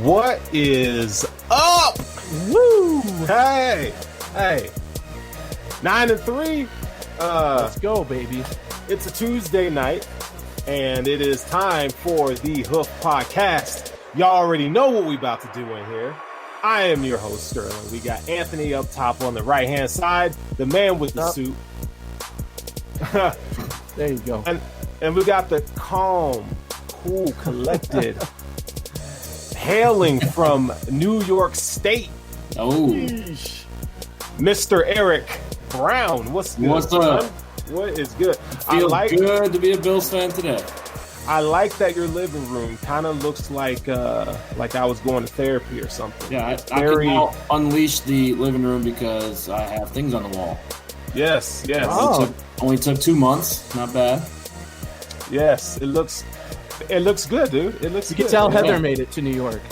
What is up? Woo! Hey. 9-3. Let's go, baby. It's a Tuesday night, and it is time for the Hoof podcast. Y'all already know what we about to do in here. I am your host, Sterling. We got Anthony up top on the right-hand side, the man with the suit. There you go. And we got the calm, cool, collected, hailing from New York State. Oh, Mr. Eric Brown. What's good? What's up? Son? What is good? Feels good to be a Bills fan today. I like that your living room kind of looks like I was going to therapy or something. Yeah, I can now unleash the living room because I have things on the wall. Yes. Oh. Only took 2 months. Not bad. Yes, it looks good, dude. It looks. You good. can tell Heather made it to New York.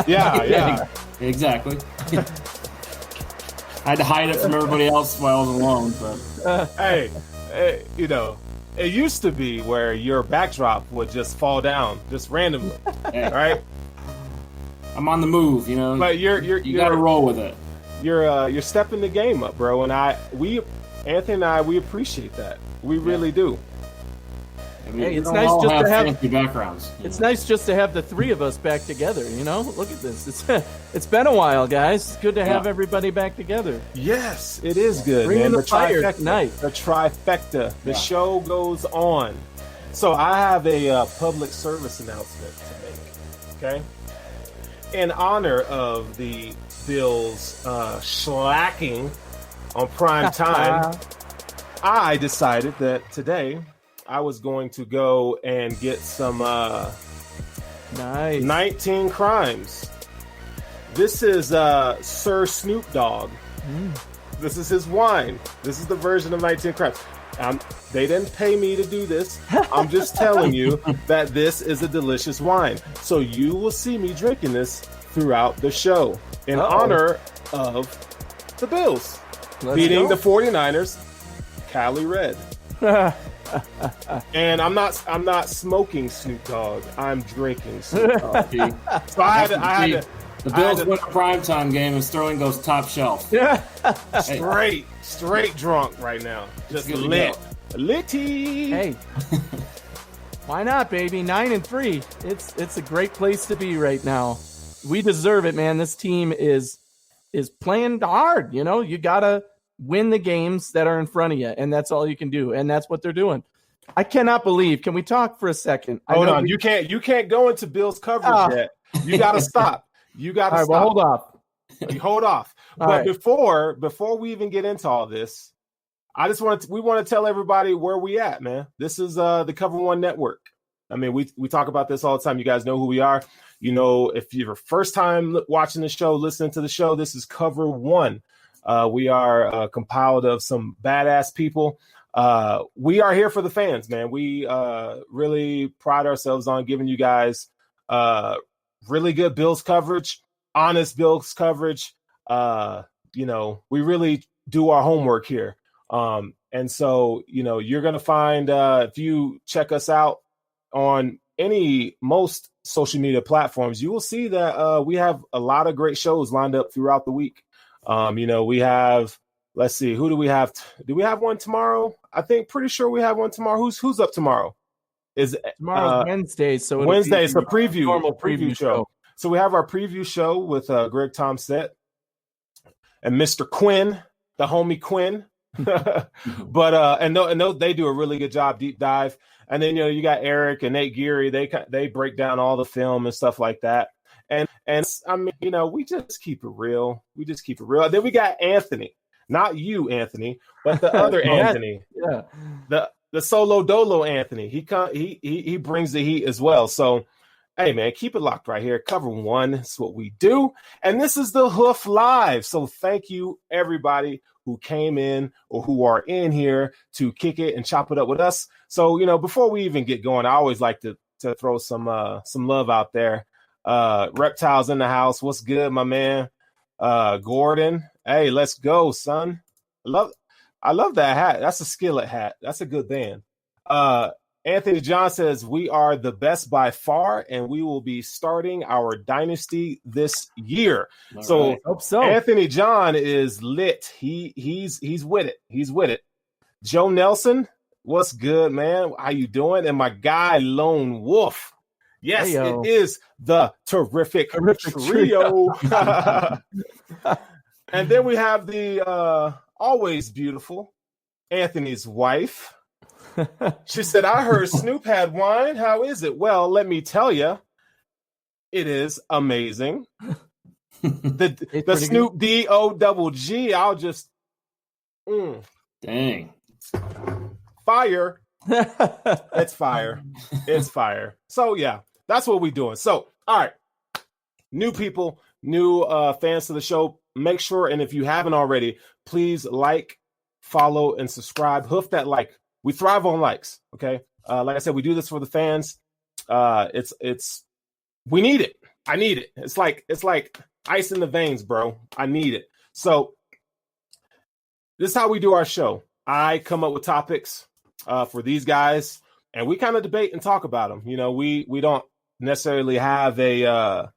Yeah. Exactly. I had to hide it from everybody else while I was alone. But Hey, you know, it used to be where your backdrop would just fall down just randomly, hey, right? I'm on the move, you know. But you got to roll with it. You're stepping the game up, bro. And Anthony and I, we appreciate that. We really do. I mean, Hey, it's we nice all just have to have- fancy backgrounds. It's nice just to have the three of us back together, you know? Look at this. It's been a while, guys. It's good to have everybody back together. Yes, it is good, Bring man. in the fire trifecta, tonight. The trifecta. The show goes on. So I have a public service announcement to make. Okay, in honor of the Bills slacking on prime time, I decided that today I was going to go and get some Nice. 19 Crimes. This is Sir Snoop Dogg. This is his wine. This is the version of 19 Crimes. They didn't pay me to do this. I'm just telling you that this is a delicious wine. So you will see me drinking this throughout the show in honor of the Bills beating the 49ers, Cali Red. And I'm not smoking Snoop Dogg. I'm drinking Snoop Dogg. So I had to The Bills win a primetime game and Sterling goes top shelf. straight drunk right now. Just lit. Litty. Hey. Why not, baby? 9-3. It's a great place to be right now. We deserve it, man. This team is playing hard, you know? You got to win the games that are in front of you, and that's all you can do, and that's what they're doing. I cannot believe. Can we talk for a second? Hold on. You can't go into Bill's coverage yet. You got to stop. You got to stop. Well, hold off. You hold off. But before we even get into all this, we want to tell everybody where we at, man. This is the Cover One Network. I mean, we talk about this all the time. You guys know who we are. You know, if you're first time watching the show, listening to the show, this is Cover One. We are compiled of some badass people. We are here for the fans, man. We really pride ourselves on giving you guys really good Bills coverage, honest Bills coverage. You know, we really do our homework here. And so, you know, you're going to find if you check us out on most social media platforms, you will see that we have a lot of great shows lined up throughout the week. You know, we have, let's see, who do we have? Do we have one tomorrow? I think pretty sure we have one tomorrow. Who's up tomorrow? Tomorrow's Wednesday, so Wednesday is a preview, normal preview show. So we have our preview show with Greg Tomset and Mr. Quinn, the homie Quinn. But they do a really good job, deep dive. And then, you know, you got Eric and Nate Geary. They break down all the film and stuff like that. And I mean, you know, we just keep it real. Then we got Anthony, not you, Anthony, but the other Anthony. Yeah. The solo dolo Anthony. He brings the heat as well. So, hey, man, keep it locked right here. Cover One. It's what we do. And this is the Hoof Live. So thank you, everybody who came in or who are in here to kick it and chop it up with us. So, you know, before we even get going, I always like to throw some love out there. Reptiles in the house. What's good, my man? Gordon. Hey, let's go, son. I love that hat. That's a Skillet hat. That's a good band. Anthony John says, we are the best by far, and we will be starting our dynasty this year. All right. Hope so. Anthony John is lit. He's with it. He's with it. Joe Nelson, what's good, man? How you doing? And my guy, Lone Wolf. Yes, Hey-yo. it is the terrific trio. And then we have the always beautiful Anthony's wife. She said, I heard Snoop had wine. How is it? Well, let me tell you, it is amazing. The Snoop D-O-double-G, I'll just Dang. fire. It's fire. It's fire. So, yeah, that's what we're doing. So, all right, new people, new fans to the show, make sure, and if you haven't already, please like, follow, and subscribe. Hoof that like. We thrive on likes, okay? Like I said, we do this for the fans. We need it. I need it. It's like ice in the veins, bro. I need it. So this is how we do our show. I come up with topics for these guys, and we kind of debate and talk about them. You know, we don't necessarily have the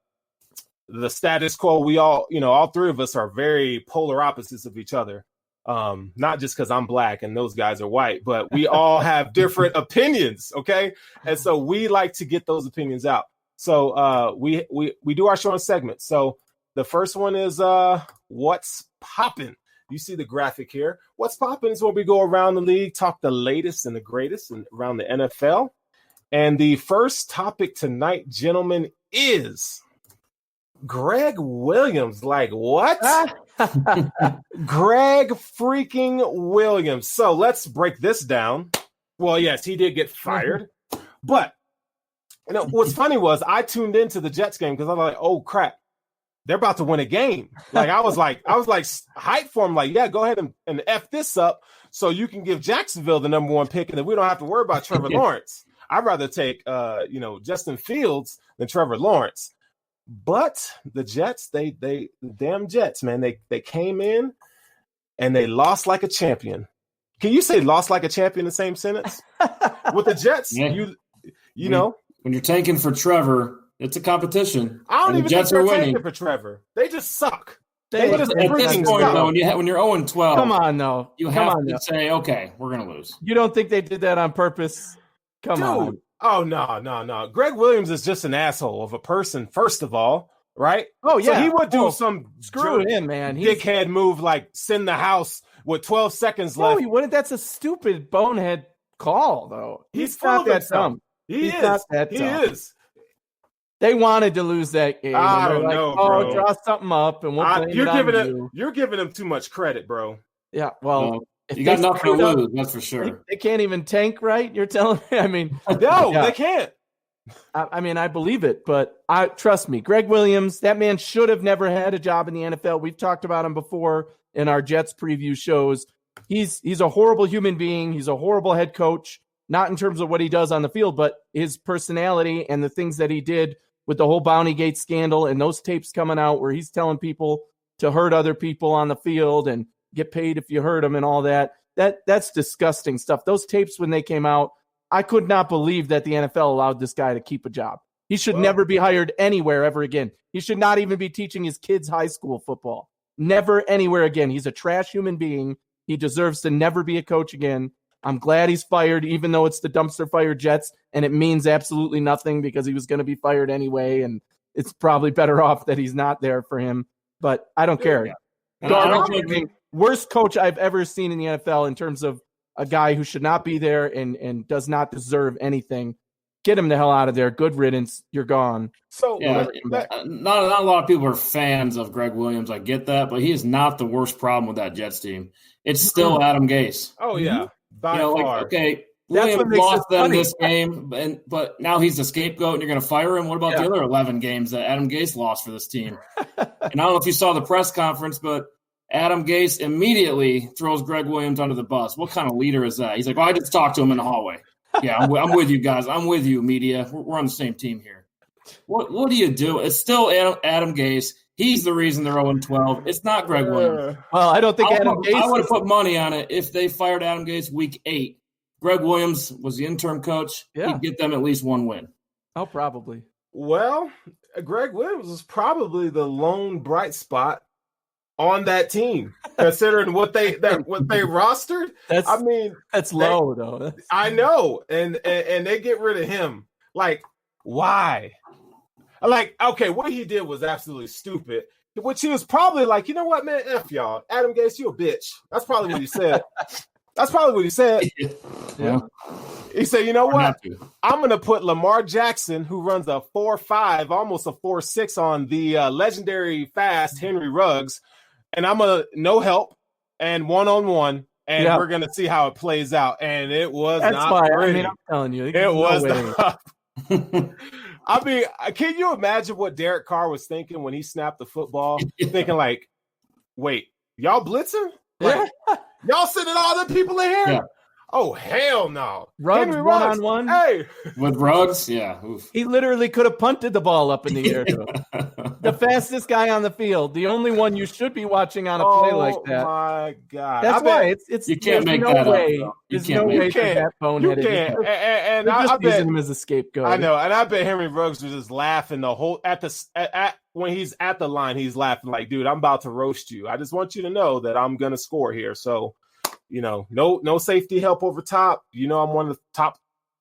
status quo. We all, all three of us are very polar opposites of each other. Not just because I'm black and those guys are white, but we all have different opinions, okay? And so we like to get those opinions out. So we do our show in segments. So the first one is What's Poppin'? You see the graphic here. What's Poppin' is where we go around the league, talk the latest and the greatest and around the NFL. And the first topic tonight, gentlemen, is Greg Williams. Like, what? Greg freaking Williams. So let's break this down. Well, yes, he did get fired. But, what's funny was I tuned into the Jets game because I was like, oh, crap. They're about to win a game. Like, I was hyped for him. Like, yeah, go ahead and F this up so you can give Jacksonville the number one pick and then we don't have to worry about Trevor Lawrence. I'd rather take, Justin Fields than Trevor Lawrence. But the Jets, the damn Jets, man, they came in and they lost like a champion. Can you say lost like a champion in the same sentence? With the Jets, yeah. you know. When you're tanking for Trevor, it's a competition. I don't even think they're tanking for Trevor. They just suck. They just at this point, though, when you're 0-12, come on, though. You have to say, okay, we're going to lose. You don't think they did that on purpose? Come on. Oh, no. Greg Williams is just an asshole of a person, first of all, right? Oh, yeah. So he would do some screw him, man. Dickhead move like send the house with 12 seconds left. No, he wouldn't. That's a stupid bonehead call, though. He's not that dumb. He's not that dumb. He is. They wanted to lose that game. I don't know, bro. Oh, draw something up, and we'll blame it on you. You're giving him too much credit, bro. Yeah, well. You got nothing to lose, that's for sure. They can't even tank, right? You're telling me? I mean, no, they can't. I mean, I believe it, but trust me, Greg Williams, that man should have never had a job in the NFL. We've talked about him before in our Jets preview shows. He's a horrible human being. He's a horrible head coach, not in terms of what he does on the field, but his personality and the things that he did with the whole Bountygate scandal and those tapes coming out where he's telling people to hurt other people on the field and get paid if you hurt them and all that. That's disgusting stuff. Those tapes, when they came out, I could not believe that the NFL allowed this guy to keep a job. He should never be hired anywhere ever again. He should not even be teaching his kids high school football. Never anywhere again. He's a trash human being. He deserves to never be a coach again. I'm glad he's fired, even though it's the dumpster fire Jets, and it means absolutely nothing because he was going to be fired anyway, and it's probably better off that he's not there for him. But I don't care. Yeah. Worst coach I've ever seen in the NFL in terms of a guy who should not be there and does not deserve anything. Get him the hell out of there. Good riddance. You're gone. So yeah, not a lot of people are fans of Greg Williams. I get that, but he is not the worst problem with that Jets team. It's still Adam Gase. Oh, yeah. By far. Okay, Williams lost them this game, but now he's the scapegoat and you're going to fire him? What about the other 11 games that Adam Gase lost for this team? And I don't know if you saw the press conference, but Adam Gase immediately throws Greg Williams under the bus. What kind of leader is that? He's like, I just talked to him in the hallway. Yeah, I'm with you guys. I'm with you, media. We're on the same team here. What do you do? It's still Adam Gase. He's the reason they're 0-12. It's not Greg Williams. Well, I don't think Adam Gase. I would have put money on it if they fired Adam Gase week 8. Greg Williams was the interim coach, he'd get them at least one win. Oh, probably. Well, Greg Williams was probably the lone bright spot on that team, considering what they rostered. That's low though. I know, and they get rid of him. Like, why? Like, okay, what he did was absolutely stupid. Which he was probably like, you know what, man, F y'all. Adam Gase, you a bitch. That's probably what he said. Yeah. He said, you know what? I'm going to put Lamar Jackson, who runs a 4.5, almost a 4.6 on the legendary fast Henry Ruggs, and I'm going to no help and one-on-one, and we're going to see how it plays out. And it was not pretty. I'm telling you. It was not. I mean, can you imagine what Derek Carr was thinking when he snapped the football? Thinking like, wait, y'all blitzing? Like, y'all sending all the people in here? Yeah. Oh, hell no. Ruggs one-on-one? Hey. With Ruggs? Yeah. Oof. He literally could have punted the ball up in the air. The fastest guy on the field. The only one you should be watching on a play like that. Oh, my God. That's why it's you can't make that up. There's no way that boneheaded. You can't. And I bet using him as a scapegoat. I know. And I bet Henry Ruggs was just laughing the whole when he's at the line, he's laughing like, dude, I'm about to roast you. I just want you to know that I'm going to score here. So, no safety help over top. I'm one of the top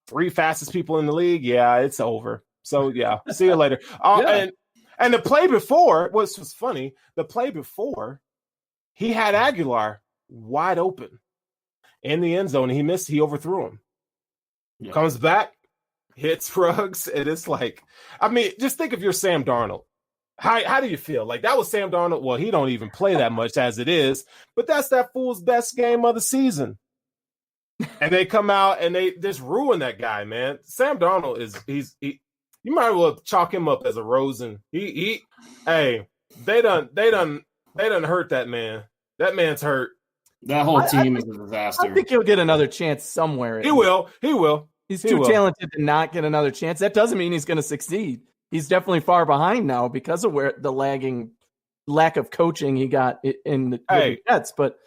3 fastest people in the league. Yeah, it's over. So, yeah, see you later. And the play before, which was funny, the play before, he had Aguilar wide open in the end zone. And he missed. He overthrew him. Yeah. Comes back, hits Ruggs, and it's like, I mean, just think if you're Sam Darnold. How do you feel? Like, that was Sam Darnold. Well, he don't even play that much as it is, but that's that fool's best game of the season. And they come out and they just ruin that guy, man. Sam Darnold you might as well chalk him up as a Rosen. They done hurt that man. That man's hurt. That whole team is a disaster. I think he'll get another chance somewhere. He will. He's too talented to not get another chance. That doesn't mean he's going to succeed. He's definitely far behind now because of where the lack of coaching he got in the Jets. But,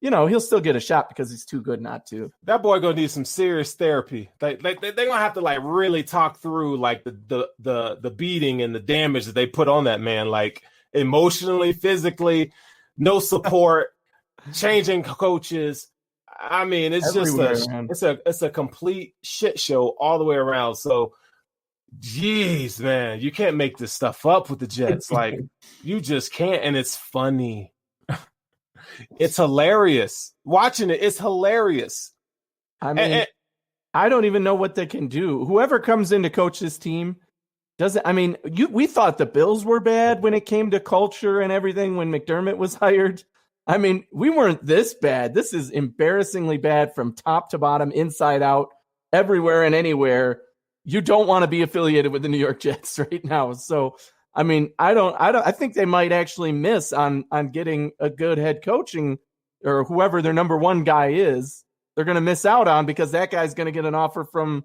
he'll still get a shot because he's too good not to. That boy going to need some serious therapy. They're going to have to, like, really talk through, like, the beating and the damage that they put on that man, like, emotionally, physically, no support, changing coaches. I mean, it's just a complete shit show all the way around. So, jeez, man, you can't make this stuff up with the Jets. Like, you just can't, and it's funny. It's hilarious. Watching it's hilarious. I mean, I don't even know what they can do. Whoever comes in to coach this team doesn't. I mean, we thought the Bills were bad when it came to culture and everything when McDermott was hired. I mean, we weren't this bad. This is embarrassingly bad from top to bottom, inside out, everywhere and anywhere. You don't want to be affiliated with the New York Jets right now. So, I mean, I think they might actually miss on getting a good head coaching or whoever their number one guy is. They're going to miss out on because that guy's going to get an offer from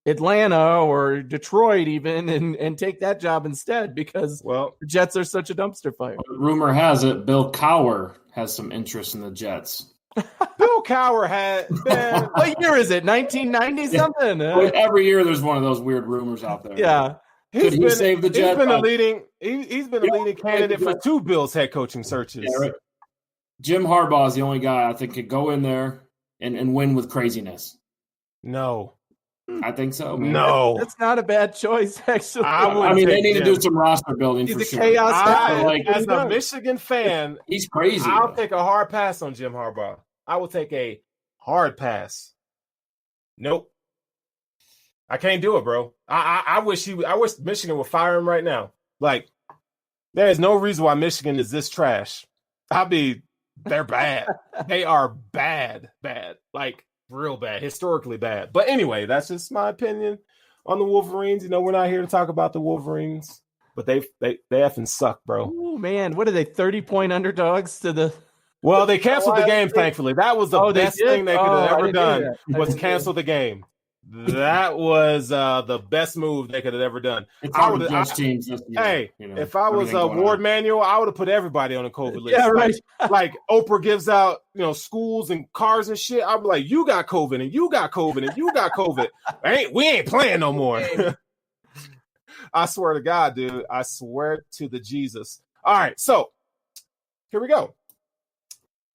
Atlanta or Detroit even and take that job instead because the Jets are such a dumpster fire. Rumor has it Bill Kaiir has some interest in the Jets. Bill Kaiir had, man. What year is it? 1990 something? Every year there's one of those weird rumors out there. Yeah. Could he save the Jets? He's been a leading candidate for 2 Bills head coaching searches. Yeah, right. Jim Harbaugh is the only guy I think could go in there and win with craziness. No. I think so, man. No. That's not a bad choice, actually. I mean, they need to do some roster building for sure. He's a chaos guy. As a Michigan fan, he's crazy. I'll take a hard pass on Jim Harbaugh. I will take a hard pass. Nope. I can't do it, bro. I wish Michigan would fire him right now. Like, there is no reason why Michigan is this trash. They're bad. They are bad. Like, real bad, historically bad. But anyway, that's just my opinion on the Wolverines. We're not here to talk about the Wolverines, but they effing suck, bro. Oh man, what are they? 30-point underdogs to the. Well, they canceled the game. Thankfully, that was the best thing they could have ever done was cancel the game. That was the best move they could have ever done. It's hard to judge teams this year. Hey, if I was Ward Manuel, I would have put everybody on the COVID list. Yeah, right. Like Oprah gives out, schools and cars and shit. I'd be like, you got COVID and you got COVID and you got COVID. We ain't playing no more. I swear to God, dude. I swear to the Jesus. All right, so here we go.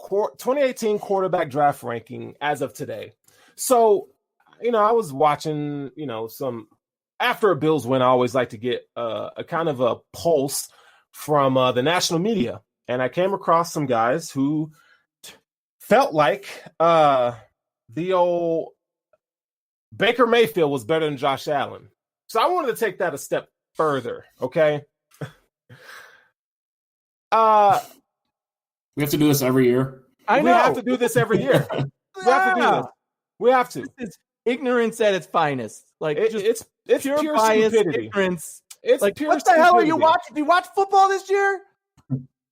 2018 quarterback draft ranking as of today. So, I was watching, some after a Bills win. I always like to get a kind of a pulse from the national media, and I came across some guys who felt like the old Baker Mayfield was better than Josh Allen. So I wanted to take that a step further. Okay. We have to do this every year. I know. We have to do this every year. We have to do this. We have to. It's ignorance at its finest. Like it's pure bias, stupidity. Ignorance. It's like pure what the hell are you stupidity. watching? Do you watch football this year?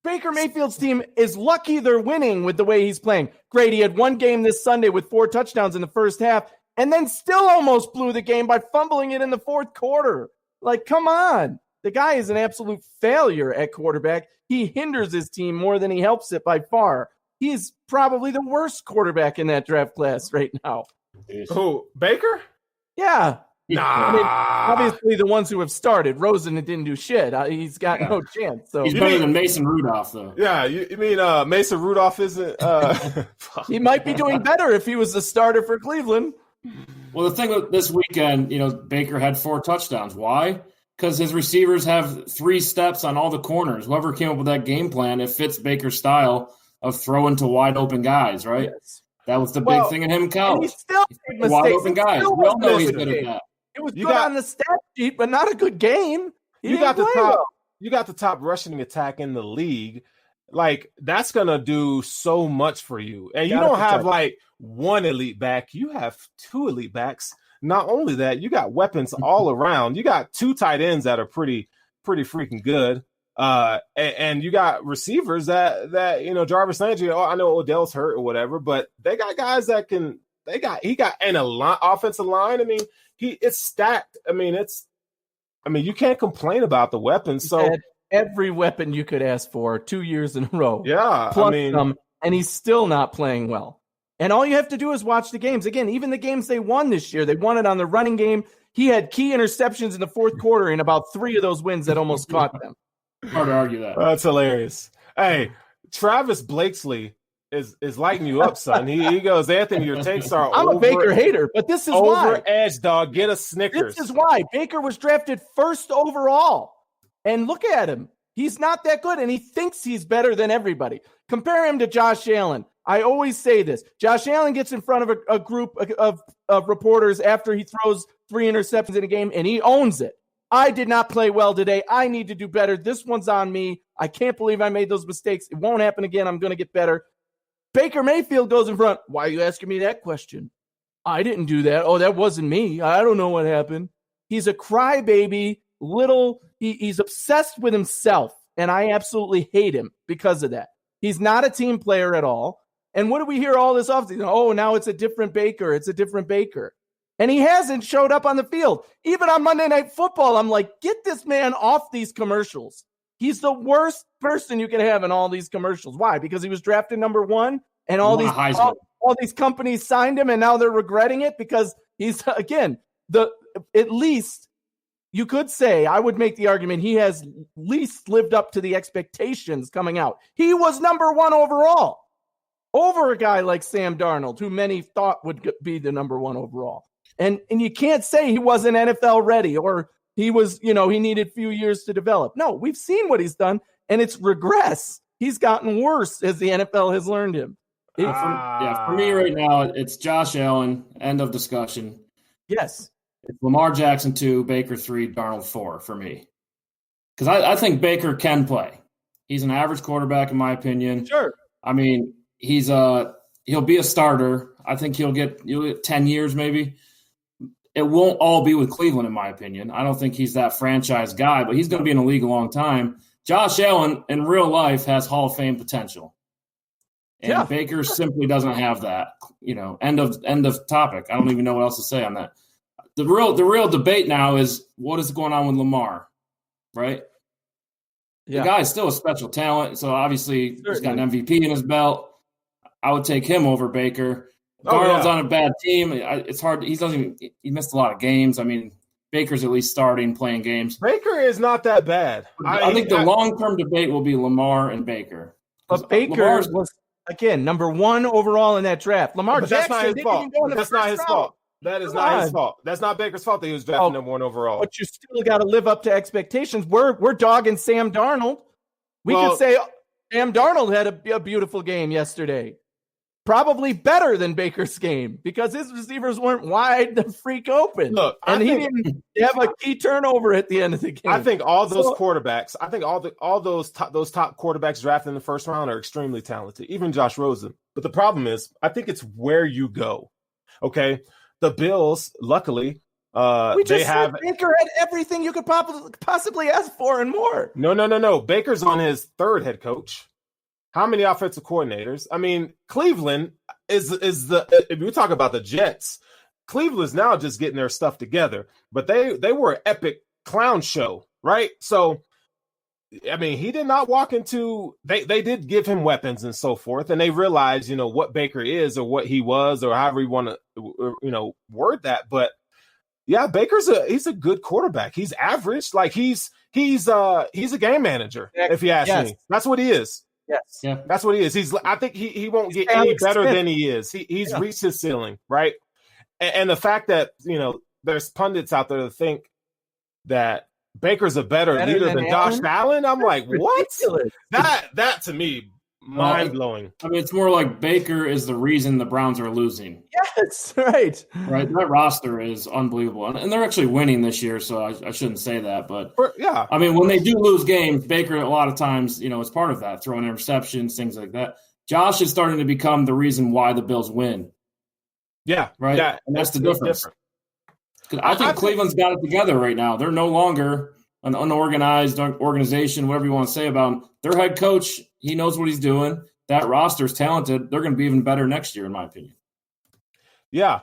Baker Mayfield's team is lucky they're winning with the way he's playing. Great, he had one game this Sunday with 4 touchdowns in the first half, and then still almost blew the game by fumbling it in the fourth quarter. Like, come on. The guy is an absolute failure at quarterback. He hinders his team more than he helps it by far. He's probably the worst quarterback in that draft class right now. Who, Baker? Yeah. Nah. I mean, obviously, the ones who have started, Rosen didn't do shit. He's got no chance. So he's better than Mason Rudolph, though. Yeah, you mean Mason Rudolph isn't? He might be doing better if he was the starter for Cleveland. Well, the thing with this weekend, Baker had 4 touchdowns. Why? Because his receivers have 3 steps on all the corners. Whoever came up with that game plan, it fits Baker's style of throwing to wide open guys, right? Yes. That was the big thing in him in college. He still made mistakes. Wide open guys. We all know he's good at that. It was good on the stat sheet, but not a good game. You got the top rushing attack in the league. Like, that's gonna do so much for you. And you don't have like one elite back, you have 2 elite backs. Not only that, you got weapons all around. You got 2 tight ends that are pretty freaking good. And you got receivers that Jarvis Landry. I know Odell's hurt or whatever, but they got guys that can. He got an offensive line. I mean, it's stacked. I mean, you can't complain about the weapons. So every weapon you could ask for 2 years in a row. Yeah, plus some, and he's still not playing well. And all you have to do is watch the games. Again, even the games they won this year, they won it on the running game. He had key interceptions in the fourth quarter in about 3 of those wins that almost caught them. Hard to argue that. That's hilarious. Hey, Travis Blakesley is lighting you up, son. He goes, Anthony, your takes are I'm a Baker hater, but this is why. Over edge, dog. Get a Snickers. This is why. Baker was drafted 1st overall. And look at him. He's not that good, and he thinks he's better than everybody. Compare him to Josh Allen. I always say this. Josh Allen gets in front of a group of reporters after he throws 3 interceptions in a game, and he owns it. I did not play well today. I need to do better. This one's on me. I can't believe I made those mistakes. It won't happen again. I'm going to get better. Baker Mayfield goes in front. Why are you asking me that question? I didn't do that. Oh, that wasn't me. I don't know what happened. He's a crybaby, he's obsessed with himself, and I absolutely hate him because of that. He's not a team player at all. And what do we hear all this offseason? Oh, now it's a different Baker. It's a different Baker. And he hasn't showed up on the field. Even on Monday Night Football, I'm like, get this man off these commercials. He's the worst person you can have in all these commercials. Why? Because he was drafted number 1, and all these companies signed him, and now they're regretting it because he's, again, at least you could say, I would make the argument he has least lived up to the expectations coming out. He was number 1 overall over a guy like Sam Darnold, who many thought would be the number 1 overall. And you can't say he wasn't NFL ready or he was, he needed a few years to develop. No, we've seen what he's done, and it's regress. He's gotten worse as the NFL has learned him. For me right now, it's Josh Allen, end of discussion. Yes. It's Lamar Jackson 2, Baker 3, Darnold 4 for me. Because I think Baker can play. He's an average quarterback, in my opinion. Sure. I mean, he'll be a starter. I think he'll get 10 years maybe. It won't all be with Cleveland, in my opinion. I don't think he's that franchise guy, but he's going to be in the league a long time. Josh Allen, in real life, has Hall of Fame potential. And Baker simply doesn't have that. End of topic. I don't even know what else to say on that. the real debate now is what is going on with Lamar, right? Yeah. The guy is still a special talent, so obviously he's got an MVP in his belt. I would take him over Baker. Darnold's on a bad team. It's hard. He missed a lot of games. I mean, Baker's at least starting, playing games. Baker is not that bad. I think the long-term debate will be Lamar and Baker. But Baker was, again, number 1 overall in that draft. Lamar Jackson, that's not his fault. That's not his fault. That is not his fault. That's not Baker's fault that he was drafted number 1 overall. But you still got to live up to expectations. We're dogging Sam Darnold. We could say Sam Darnold had a beautiful game yesterday. Probably better than Baker's game because his receivers weren't wide the freak open. Look, he didn't have a key turnover at the end of the game. I think all those quarterbacks, all those top quarterbacks drafted in the first round are extremely talented, even Josh Rosen. But the problem is, I think it's where you go. Okay, the Bills, luckily, Baker had everything you could possibly ask for and more. No. Baker's on his 3rd head coach. How many offensive coordinators? I mean, Cleveland is if you talk about the Jets, Cleveland's now just getting their stuff together. But they were an epic clown show, right? So, I mean, he did not walk into they did give him weapons and so forth, and they realized, what Baker is or what he was or however you want to word that. But yeah, he's a good quarterback. He's average. Like he's a game manager, if you ask me. That's what he is. Yes. Yeah. That's what he is. I think he won't get any better than he is. He's reached his ceiling, right? And the fact that, there's pundits out there that think that Baker's a better leader than Josh Allen. I'm like, what? That to me, mind blowing. I mean, it's more like Baker is the reason the Browns are losing. Yes, right. Right. That roster is unbelievable. And they're actually winning this year, so I shouldn't say that. But yeah. I mean, when they do lose games, Baker a lot of times, is part of that, throwing interceptions, things like that. Josh is starting to become the reason why the Bills win. Yeah. Right. Yeah, and that's the difference. I think Cleveland's got it together right now. They're no longer an unorganized organization, whatever you want to say about them. Their head coach, he knows what he's doing. That roster's talented. They're going to be even better next year, in my opinion. Yeah.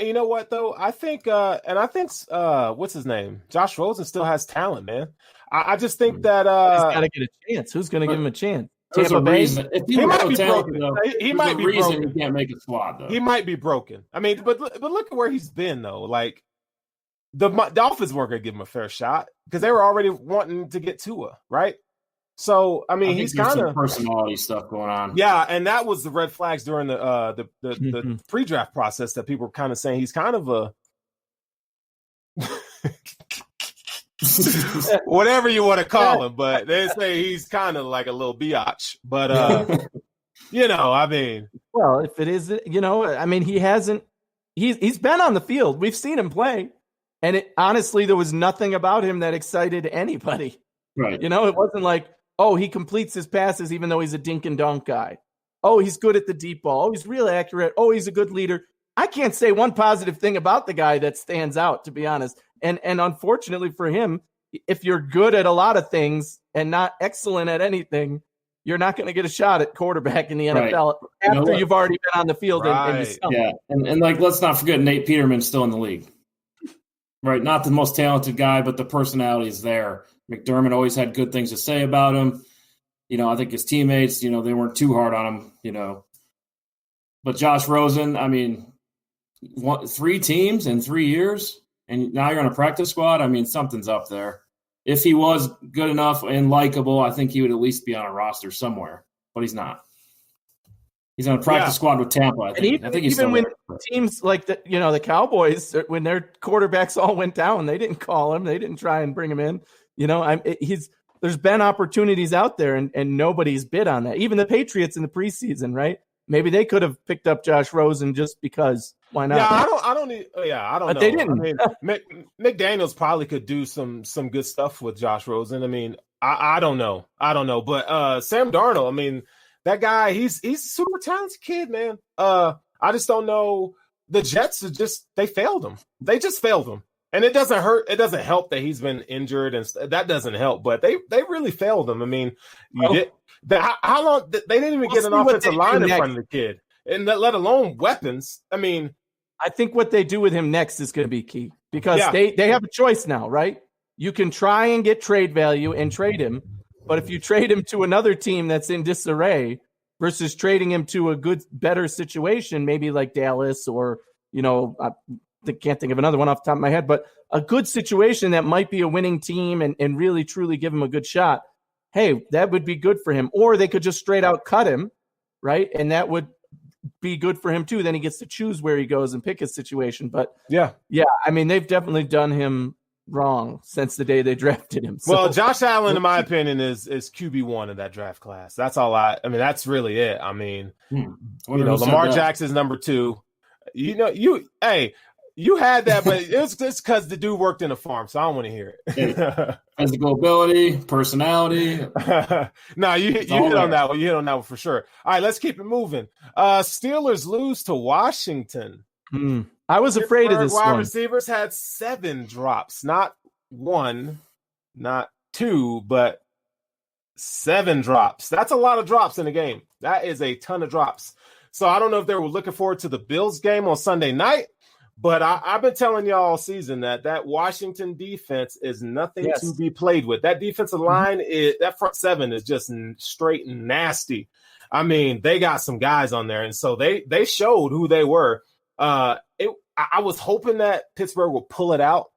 You know what, though? I think what's his name? Josh Rosen still has talent, man. I just think that he's got to get a chance. Who's going to give him a chance? There's a reason. If he might be broken. He might be broken. He can't make a squad, though. He might be broken. I mean, but look at where he's been, though. Like, the Dolphins weren't going to give him a fair shot because they were already wanting to get Tua, right? So, I mean, he's kind of personality stuff going on. Yeah, and that was the red flags during the pre-draft process that people were kind of saying he's kind of a whatever you want to call him, but they say he's kind of like a little biatch. But I mean, well, if it is, I mean, he's been on the field. We've seen him play. And honestly, there was nothing about him that excited anybody. Right. It wasn't like, oh, he completes his passes even though he's a dink and dunk guy. Oh, he's good at the deep ball. Oh, he's real accurate. Oh, he's a good leader. I can't say one positive thing about the guy that stands out, to be honest. And unfortunately for him, if you're good at a lot of things and not excellent at anything, you're not going to get a shot at quarterback in the NFL after you've already been on the field. Right. And let's not forget Nate Peterman's still in the league. Right, not the most talented guy, but the personality is there. McDermott always had good things to say about him. I think his teammates, they weren't too hard on him, But Josh Rosen, I mean, 3 teams in 3 years, and now you're on a practice squad. I mean, something's up there. If he was good enough and likable, I think he would at least be on a roster somewhere, but he's not. He's on a practice squad with Tampa. I think he's even when teams like the Cowboys, when their quarterbacks all went down, they didn't call him. They didn't try and bring him in. There's been opportunities out there, and nobody's bid on that. Even the Patriots in the preseason, right? Maybe they could have picked up Josh Rosen just because. Why not? Yeah, I don't know. But they didn't. I mean, McDaniels probably could do some good stuff with Josh Rosen. I mean, I don't know. But Sam Darnold, I mean. That guy, he's a super talented kid, man. I just don't know. The Jets they failed him. They just failed him. And it doesn't hurt. It doesn't help that he's been injured, and that doesn't help. But they really failed him. I mean, how long? They didn't even get an offensive line in front of the kid, and let alone weapons. I mean, I think what they do with him next is going to be key. because they have a choice now, right? You can try and get trade value and trade him, but if you trade him to another team that's in disarray versus trading him to a better situation, maybe like Dallas or, I can't think of another one off the top of my head, but a good situation that might be a winning team and really truly give him a good shot. Hey, that would be good for him. Or they could just straight out cut him, right? And that would be good for him too. Then he gets to choose where he goes and pick his situation. But yeah, I mean, they've definitely done him wrong since the day they drafted him. So, well, Josh Allen, in my opinion, is QB1 of that draft class. That's all I mean, that's really it. I mean, Lamar Jackson's number 2. You had that, but it's just because the dude worked in a farm, so I don't want to hear it. Physical ability, personality. No, you hit on that one. You hit on that one for sure. All right, let's keep it moving. Steelers lose to Washington. I was afraid of this wide one. Receivers had 7 drops, not 1, not 2, but 7 drops. That's a lot of drops in a game. That is a ton of drops. So I don't know if they were looking forward to the Bills game on Sunday night. But I've been telling y'all all season that Washington defense is nothing to be played with. That defensive line, that front 7 is just straight and nasty. I mean, they got some guys on there, and so they showed who they were. I was hoping that Pittsburgh would pull it out,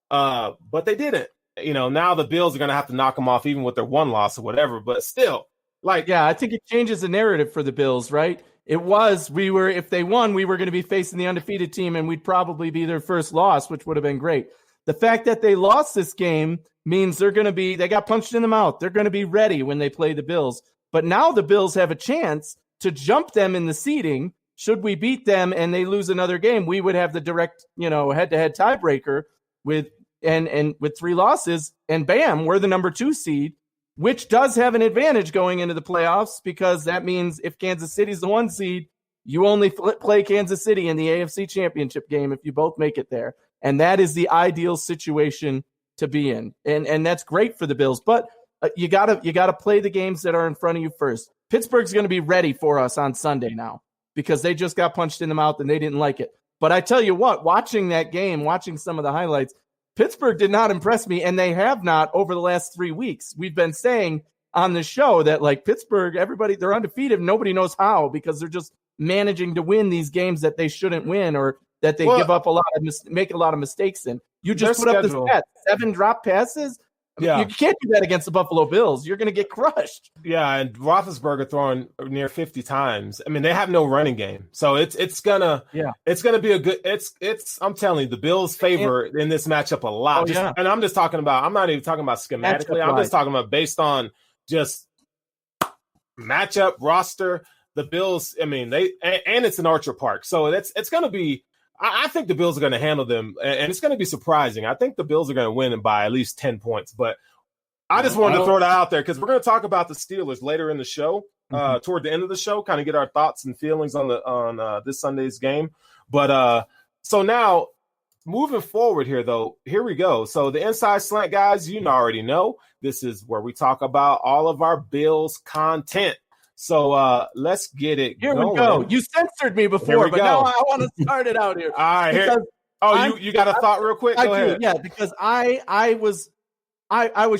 but they didn't. Now the Bills are going to have to knock them off even with their 1 loss or whatever, but still. I think it changes the narrative for the Bills, right? It was, if they won, we were going to be facing the undefeated team and we'd probably be their first loss, which would have been great. The fact that they lost this game means they got punched in the mouth. They're going to be ready when they play the Bills. But now the Bills have a chance to jump them in the seeding. Should we beat them and they lose another game, we would have the direct, head-to-head tiebreaker with 3 losses, and bam, we're the number 2 seed. Which does have an advantage going into the playoffs, because that means if Kansas City's the 1 seed, you only play Kansas City in the AFC Championship game if you both make it there. And that is the ideal situation to be in. And that's great for the Bills. But you gotta play the games that are in front of you first. Pittsburgh's going to be ready for us on Sunday now because they just got punched in the mouth and they didn't like it. But I tell you what, watching that game, watching some of the highlights, Pittsburgh did not impress me, and they have not over the last 3 weeks. We've been saying on the show that, Pittsburgh, they're undefeated. Nobody knows how, because they're just managing to win these games that they shouldn't win, or that they give up make a lot of mistakes in. You just put up the stat, 7 drop passes. You can't do that against the Buffalo Bills. You're going to get crushed. Yeah, and Roethlisberger throwing near 50 times. I mean, they have no running game, so it's gonna be a good. I'm telling you, the Bills favor in this matchup a lot. And I'm just talking about. I'm not even talking about schematically. I'm just talking about based on just matchup roster. The Bills. I mean, and it's in Orchard Park, so it's going to be. I think the Bills are going to handle them, and it's going to be surprising. I think the Bills are going to win by at least 10 points. But I just wanted to throw that out there because we're going to talk about the Steelers later in the show, toward the end of the show, kind of get our thoughts and feelings on this Sunday's game. But so now moving forward here, though, here we go. So the Inside Slant, guys, you already know this is where we talk about all of our Bills content. So let's get it here going. We go. You censored me before, but now I want to start it out here. All right. You got a thought real quick? Go ahead. Yeah, because I was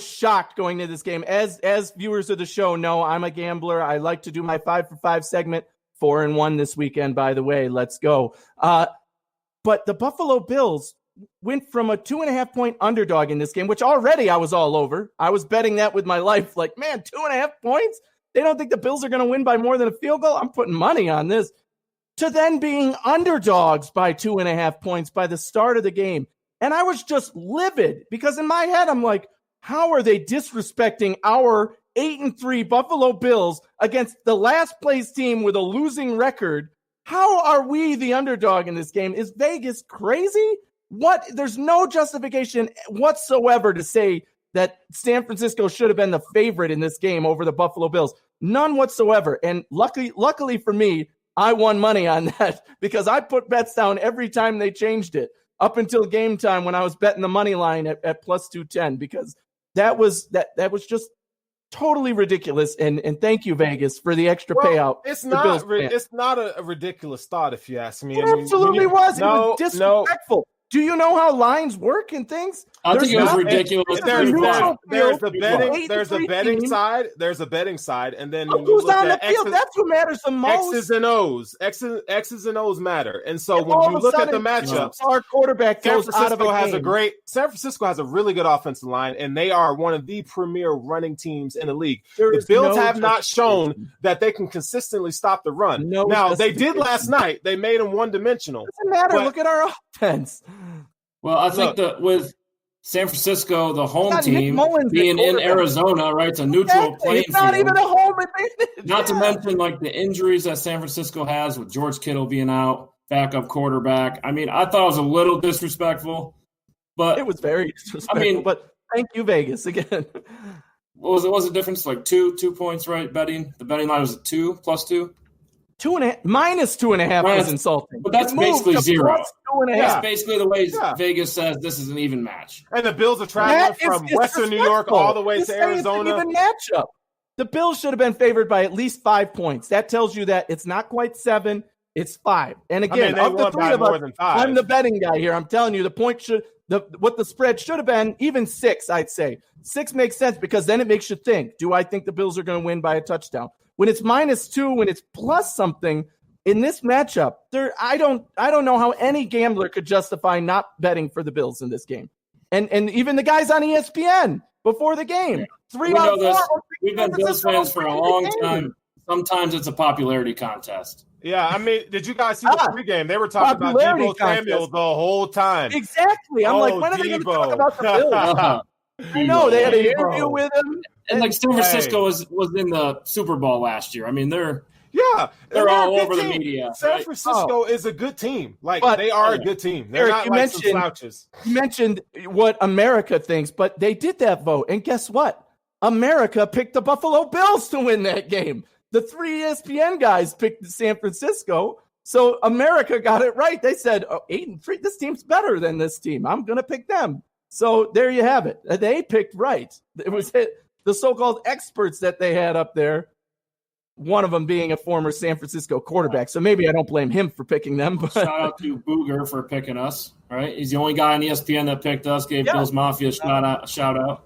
shocked going into this game. As viewers of the show know, I'm a gambler. I like to do my 5 for 5 segment. 4-1 this weekend, by the way. Let's go. But the Buffalo Bills went from a 2.5 point underdog in this game, which already I was all over. I was betting that with my life. 2.5 points? They don't think the Bills are going to win by more than a field goal? I'm putting money on this. To then being underdogs by 2.5 points by the start of the game. And I was just livid because in my head, I'm like, how are they disrespecting our 8-3 Buffalo Bills against the last place team with a losing record? How are we the underdog in this game? Is Vegas crazy? What? There's no justification whatsoever to say that San Francisco should have been the favorite in this game over the Buffalo Bills. None whatsoever. And luckily for me, I won money on that because I put bets down every time they changed it up until game time when I was betting the money line at plus 210, because that was just totally ridiculous. And thank you, Vegas, for the extra payout. It's not a ridiculous thought, if you ask me. It absolutely was. It was disrespectful. Do you know how lines work and things? I think it was ridiculous. There's a betting side. There's a betting side, and then when who's on the field? That's what matters the most. X's and O's matter, and so when you look at the matchups, our quarterback San Francisco has a really good offensive line, and they are one of the premier running teams in the league. The Bills have not shown that they can consistently stop the run. Now they did last night. They made them one-dimensional. Doesn't matter. Look at our offense. Well, I think that with San Francisco, the home team, being in Arizona, right? It's a neutral playing field. Not even a home advantage. Not to mention, like, the injuries that San Francisco has with George Kittle being out, backup quarterback. I mean, I thought it was a little disrespectful. But it was very disrespectful. But thank you, Vegas, again. What was the difference? Like 2 points, right? Betting. The betting line was 2 plus 2. 2.5 minus 2.5 was insulting. But that's basically 0. 2.5. That's basically the way Vegas says this is an even match. And the Bills are traveling from Western New York all the way to Arizona. It's an even matchup. The Bills should have been favored by at least 5 points. That tells you that it's not quite 7, it's 5. And again, of the three of us, I'm the betting guy here. I'm telling you, what the spread should have been, even 6, I'd say. 6 makes sense because then it makes you think, do I think the Bills are going to win by a touchdown? When it's -2, when it's plus something in this matchup, I don't know how any gambler could justify not betting for the Bills in this game. And even the guys on ESPN before the game. 3 out of 4. We've been Bills fans for a long time. Sometimes it's a popularity contest. Yeah, I mean, did you guys see the pregame? They were talking about Deebo Samuel the whole time. Exactly. I'm like, when are they going to talk about the Bills? I know. They had an interview with him. And like San Francisco was in the Super Bowl last year. I mean, they're all over the media. San Francisco is a good team. They are a good team. They're not like some slouches. You mentioned what America thinks, but they did that vote. And guess what? America picked the Buffalo Bills to win that game. The 3 ESPN guys picked San Francisco. So America got it right. They said, 8-3, this team's better than this team. I'm going to pick them. So there you have it. They picked right. It was the so-called experts that they had up there, one of them being a former San Francisco quarterback. So maybe I don't blame him for picking them. But shout out to Booger for picking us, right? He's the only guy on ESPN that picked us, gave Bills Mafia a shout out.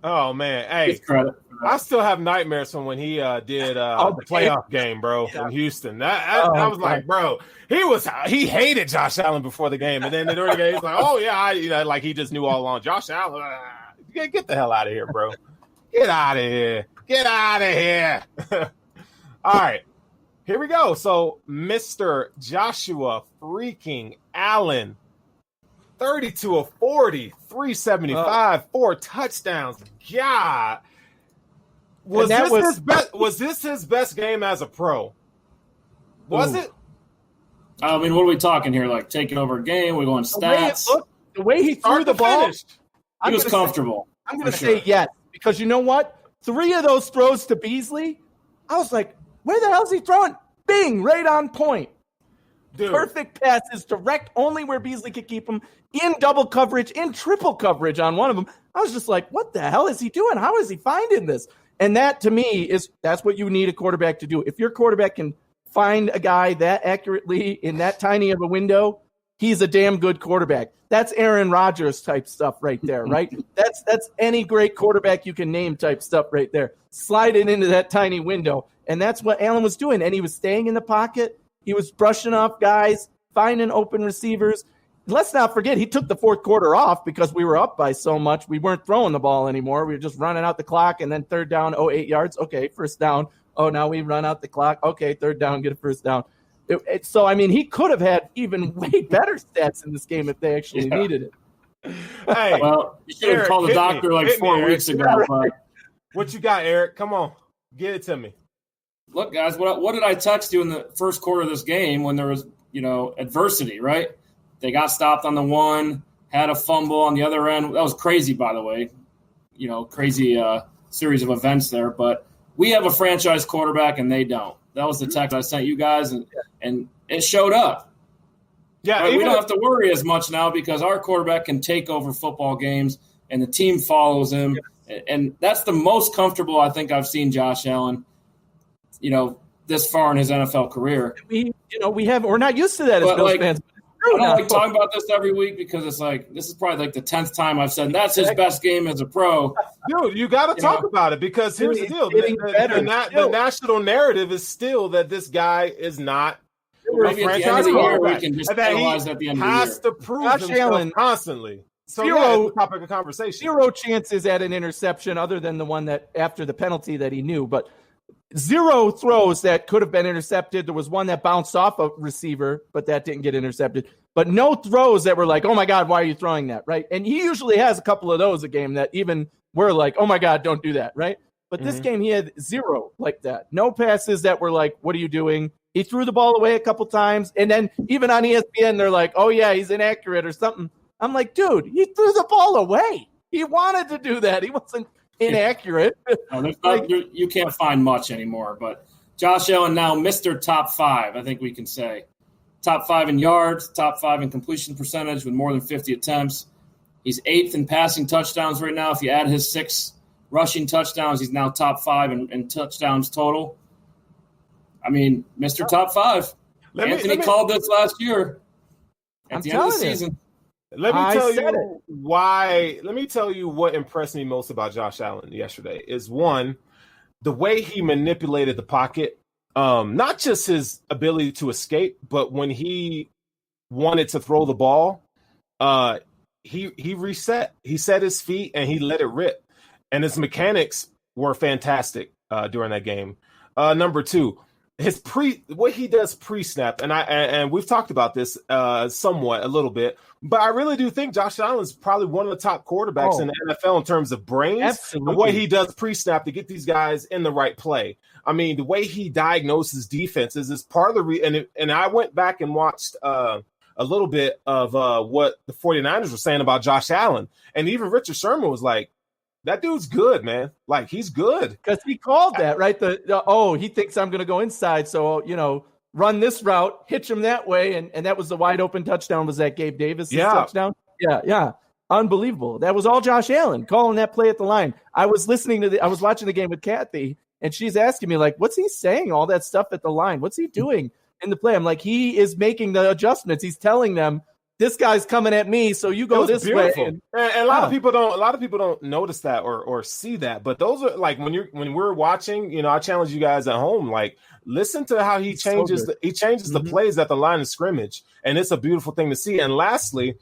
Oh, man. Hey, credit. I still have nightmares from when he did the playoff game, bro, in Houston. I was like, bro, he hated Josh Allen before the game. And then during the game, he's like, oh, yeah, like he just knew all along. Josh Allen, get the hell out of here, bro. Get out of here. Get out of here. All right. Here we go. So, Mr. Joshua freaking Allen, 32 of 40, 375, 4 touchdowns. God. Was this his best game as a pro? Was it? I mean, what are we talking here? Like taking over a game? We're going stats? The way he threw the ball. He was comfortable. I'm going to say yes. Because you know what? 3 of those throws to Beasley, I was like, where the hell is he throwing? Bing, right on point. Dude. Perfect passes, direct only where Beasley could keep him, in double coverage, in triple coverage on one of them. I was just like, what the hell is he doing? How is he finding this? And that, to me, that's what you need a quarterback to do. If your quarterback can find a guy that accurately in that tiny of a window, he's a damn good quarterback. That's Aaron Rodgers type stuff right there, right? That's any great quarterback you can name type stuff right there. Slide it into that tiny window. And that's what Allen was doing. And he was staying in the pocket. He was brushing off guys, finding open receivers. Let's not forget, he took the fourth quarter off because we were up by so much. We weren't throwing the ball anymore. We were just running out the clock, and then third down, 8 yards. Okay, first down. Oh, now we run out the clock. Okay, third down, get a first down. So, I mean, he could have had even way better stats in this game if they actually needed it. Hey, well, you should have called the doctor like 4 weeks ago. But... What you got, Eric? Come on. Get it to me. Look, guys, what did I text you in the first quarter of this game when there was, adversity, right? They got stopped on the 1, had a fumble on the other end. That was crazy, by the way. Crazy series of events there. But we have a franchise quarterback, and they don't. That was the text I sent you guys, and it showed up. Yeah, right? We don't have to worry as much now because our quarterback can take over football games, and the team follows him. Yeah. And that's the most comfortable I think I've seen Josh Allen, this far in his NFL career. We're not used to that as Bills fans. I don't like talking about this every week because it's like this is probably like the 10th time I've said that's his best game as a pro. Dude, you got to talk about it because here's the deal: the national narrative is still that this guy is not a franchise quarterback. He has to prove himself constantly. So it's a topic of conversation. 0 chances at an interception, other than the one that after the penalty that he knew, but 0 throws that could have been intercepted. There was one that bounced off a receiver, but that didn't get intercepted. But no throws that were like, oh my God, why are you throwing that, right? And he usually has a couple of those a game that even we're like, oh my God, don't do that, right? But this game he had 0 like that. No passes that were like, what are you doing? He threw the ball away a couple times, and then even on ESPN, they're like, oh yeah, he's inaccurate or something. I'm like, dude, he threw the ball away. He wanted to do that. He wasn't inaccurate. No, you can't find much anymore. But Josh Allen now Mr. Top 5, I think we can say. Top 5 in yards, top 5 in completion percentage with more than 50 attempts. He's 8th in passing touchdowns right now. If you add his 6 rushing touchdowns, he's now top 5 in touchdowns total. I mean, Mr. Top 5. Anthony called this last year at the end of the season. Let me tell you what impressed me most about Josh Allen yesterday is, one, the way he manipulated the pocket. Not just his ability to escape, but when he wanted to throw the ball, he reset. He set his feet and he let it rip. And his mechanics were fantastic during that game. Number 2, what he does pre-snap, and we've talked about this somewhat a little bit, but I really do think Josh Allen is probably one of the top quarterbacks in the NFL in terms of brains. Absolutely. And what he does pre-snap to get these guys in the right play. I mean, the way he diagnoses defenses is part of the and I went back and watched a little bit of what the 49ers were saying about Josh Allen, and even Richard Sherman was like, that dude's good, man. Like, he's good. Because he called that, right? He thinks I'm going to go inside. So, run this route, hitch him that way. And that was the wide open touchdown. Was that Gabe Davis' touchdown? Yeah. Unbelievable. That was all Josh Allen calling that play at the line. I was watching the game with Kathy, and she's asking me, like, what's he saying? All that stuff at the line. What's he doing in the play? I'm like, he is making the adjustments. He's telling them, this guy's coming at me, so you go this way. And a lot of people don't notice that or see that. But those are like when we're watching, I challenge you guys at home, like, listen to how he changes the plays at the line of scrimmage, and it's a beautiful thing to see. And lastly,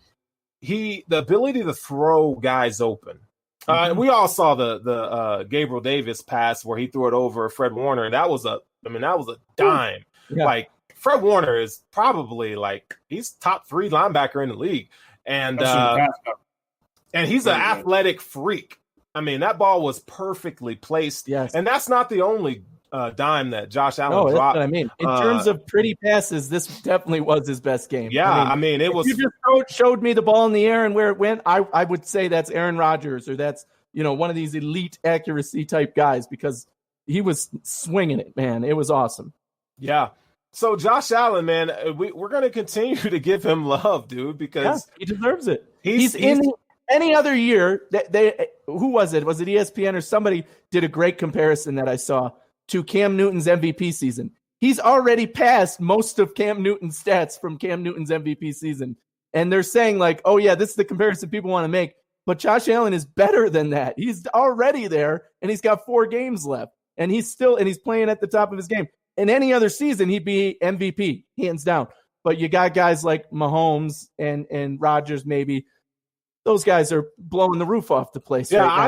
the ability to throw guys open. We all saw the Gabriel Davis pass where he threw it over Fred Warner, and that was a dime. Yeah. Like, Fred Warner is probably he's top 3 linebacker in the league. And he's an athletic freak. I mean, that ball was perfectly placed. Yes. And that's not the only dime that Josh Allen dropped. That's what I mean. In terms of pretty passes, this definitely was his best game. Yeah, I mean it was. If you just showed me the ball in the air and where it went, I would say that's Aaron Rodgers or that's, one of these elite accuracy type guys, because he was swinging it, man. It was awesome. Yeah. So Josh Allen, man, we're going to continue to give him love, dude, because he deserves it. He's in any other year. Who was it? Was it ESPN or somebody did a great comparison that I saw to Cam Newton's MVP season? He's already passed most of Cam Newton's stats from Cam Newton's MVP season. And they're saying like, oh yeah, this is the comparison people want to make. But Josh Allen is better than that. He's already there and he's got 4 games left and he's playing at the top of his game. In any other season, he'd be MVP, hands down. But you got guys like Mahomes and Rodgers, maybe. Those guys are blowing the roof off the place. Yeah, right now.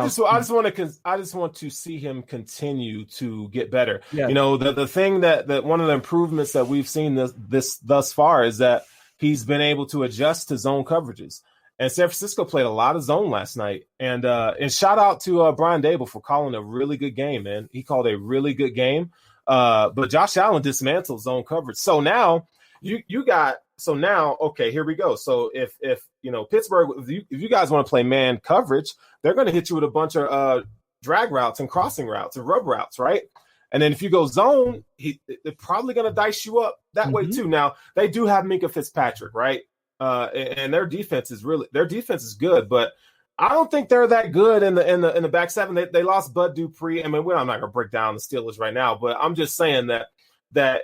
I just want to see him continue to get better. Yeah. The thing that one of the improvements that we've seen this thus far is that he's been able to adjust to zone coverages. And San Francisco played a lot of zone last night. And shout out to Brian Dable for calling a really good game, man. He called a really good game. But Josh Allen dismantled zone coverage. So now okay, here we go. So if Pittsburgh, if you guys want to play man coverage, they're going to hit you with a bunch of drag routes and crossing routes and rub routes, right? And then if you go zone, they're probably going to dice you up that way too. Now they do have Minkah Fitzpatrick, right? And their defense is good, but I don't think they're that good in the back seven. They lost Bud Dupree. I mean, I'm not going to break down the Steelers right now, but I'm just saying that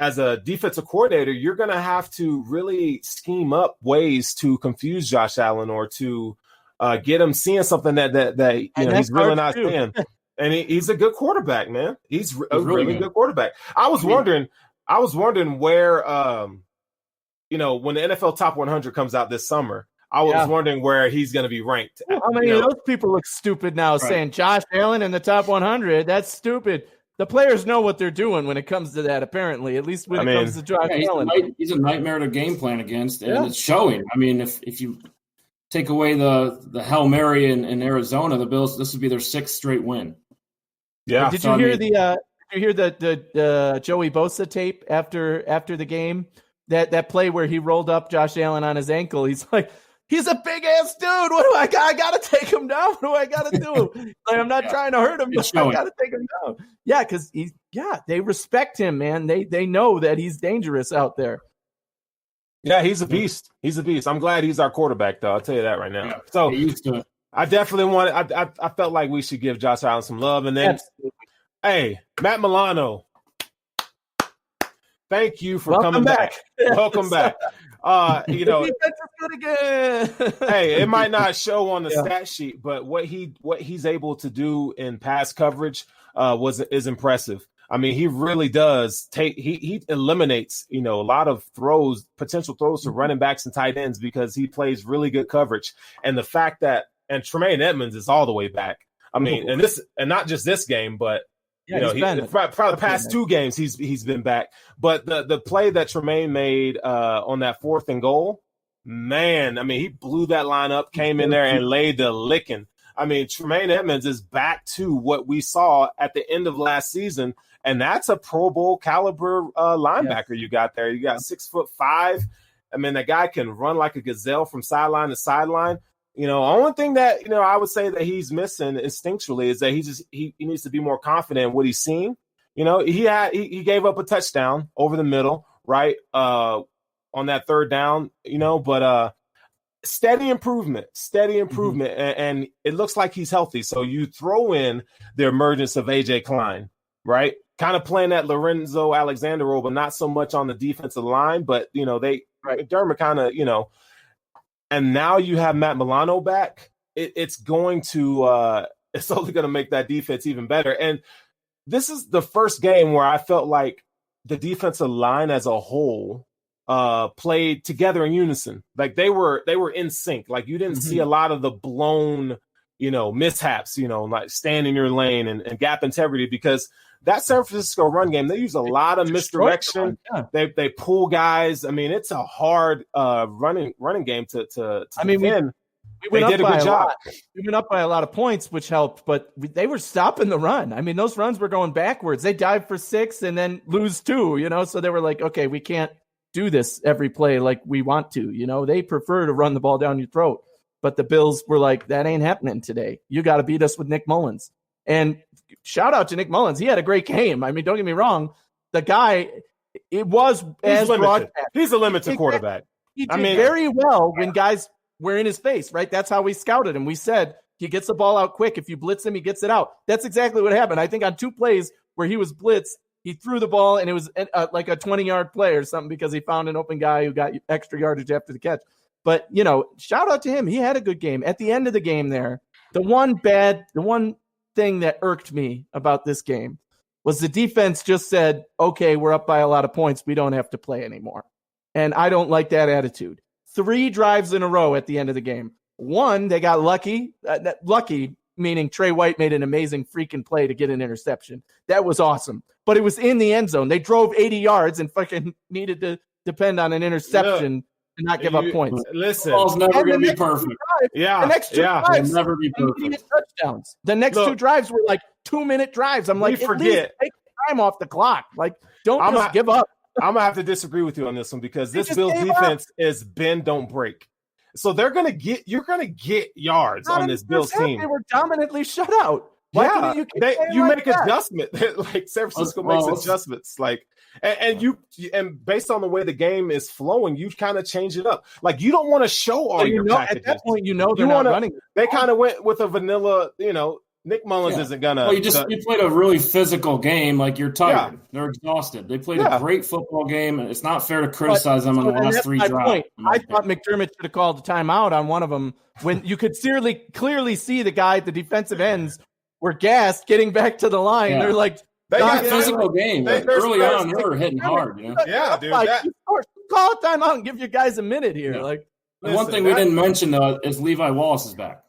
as a defensive coordinator, you're going to have to really scheme up ways to confuse Josh Allen or to get him seeing something that he's really not seeing. And he's a good quarterback, man. He's a really good quarterback. I was wondering where, when the NFL Top 100 comes out this summer, I was wondering where he's going to be ranked. How many of those people look stupid now saying Josh Allen in the top 100? That's stupid. The players know what they're doing when it comes to that, apparently, at least when it comes to Josh Allen. He's a nightmare to game plan against, and it's showing. I memean, if you take away the Hail Mary in Arizona, the Bills, this would be their 6th straight win. Yeah. Did you hear the Joey Bosa tape after the game? That play where he rolled up Josh Allen on his ankle. He's like, he's a big ass dude. What do I got? I got to take him down. What do I got to do? Like, I'm not trying to hurt him, but I got to take him down. Yeah, because they respect him, man. They know that he's dangerous out there. Yeah, he's a beast. He's a beast. I'm glad he's our quarterback, though. I'll tell you that right now. Yeah, so I definitely I felt like we should give Josh Allen some love. And then, hey, Matt Milano, thank you for coming back. Welcome back. Hey, it might not show on the stat sheet, but what he's able to do in pass coverage is impressive. I mean, he really does he eliminates, a lot of potential throws to running backs and tight ends because he plays really good coverage. And the fact that Tremaine Edmonds is all the way back. I mean, and not just this game, but probably the past 2 games he's been back. But the play that Tremaine made on that 4th and goal, man, I mean, he blew that line up, came in there and laid the licking. I mean, Tremaine Edmonds is back to what we saw at the end of last season, and that's a Pro Bowl caliber linebacker you got there. You got 6'5". I mean, the guy can run like a gazelle from sideline to sideline. Only thing that, I would say that he's missing instinctually is that he needs to be more confident in what he's seeing. He gave up a touchdown over the middle, right? On that 3rd down, but steady improvement. And it looks like he's healthy. So you throw in the emergence of AJ Klein, right? Kind of playing that Lorenzo Alexander role, but not so much on the defensive line, but Dermott kind of, and now you have Matt Milano back. It's only going to make that defense even better. And this is the first game where I felt like the defensive line as a whole played together in unison. Like they were in sync. Like you didn't see a lot of the blown, mishaps, like stand in your lane and gap integrity, because that San Francisco run game, they use a lot of misdirection. They pull guys. I mean, it's a hard running game to defend. They did a good job. We went up by a lot of points, which helped, but they were stopping the run. I mean, those runs were going backwards. They dive for 6 and then lose 2, so they were like, okay, we can't do this every play like we want to. They prefer to run the ball down your throat. But the Bills were like, that ain't happening today. You got to beat us with Nick Mullins. And shout out to Nick Mullins. He had a great game. I mean, don't get me wrong. The guy, it was as broadcast. He's a limited quarterback. He did very well when guys were in his face, right? That's how we scouted him. We said he gets the ball out quick. If you blitz him, he gets it out. That's exactly what happened. I think on 2 plays where he was blitzed, he threw the ball and it was like a 20-yard play or something because he found an open guy who got extra yardage after the catch. But, shout out to him. He had a good game. At the end of the game there, the one thing that irked me about this game was the defense just said, okay, we're up by a lot of points. We don't have to play anymore. And I don't like that attitude. 3 drives in a row at the end of the game. 1, they got lucky. Lucky meaning Trey White made an amazing freaking play to get an interception. That was awesome. But it was in the end zone. They drove 80 yards and fucking needed to depend on an interception to not give up points. Listen, the ball's never going to be perfect. The next 2 drives never be perfect. Touchdowns. The next 2 drives were like 2-minute drives. I'm like, at least take time off the clock. Like, don't just give up. I'm gonna have to disagree with you on this one because this Bills defense is bend, don't break. So you're gonna get yards on this Bills team. They were dominantly shut out. You make adjustments. Like San Francisco makes adjustments. Like and based on the way the game is flowing, you kind of change it up. Like you don't want to show all your packages. At that point, they're not running. They kind of went with a vanilla, Nick Mullins isn't gonna. Well, you played a really physical game. Like, you're tired. Yeah. They're exhausted. They played a great football game, and it's not fair to criticize them on the last 3 drives. I thought McDermott should have called a timeout on one of them when you could clearly see the guy at the defensive ends were gassed getting back to the line. They're like, they got a physical game. Early on, they were hitting hard. You know? Yeah, dude. Call a timeout and give your guys a minute here. Yeah. Like, one thing we didn't mention though is Levi Wallace is back.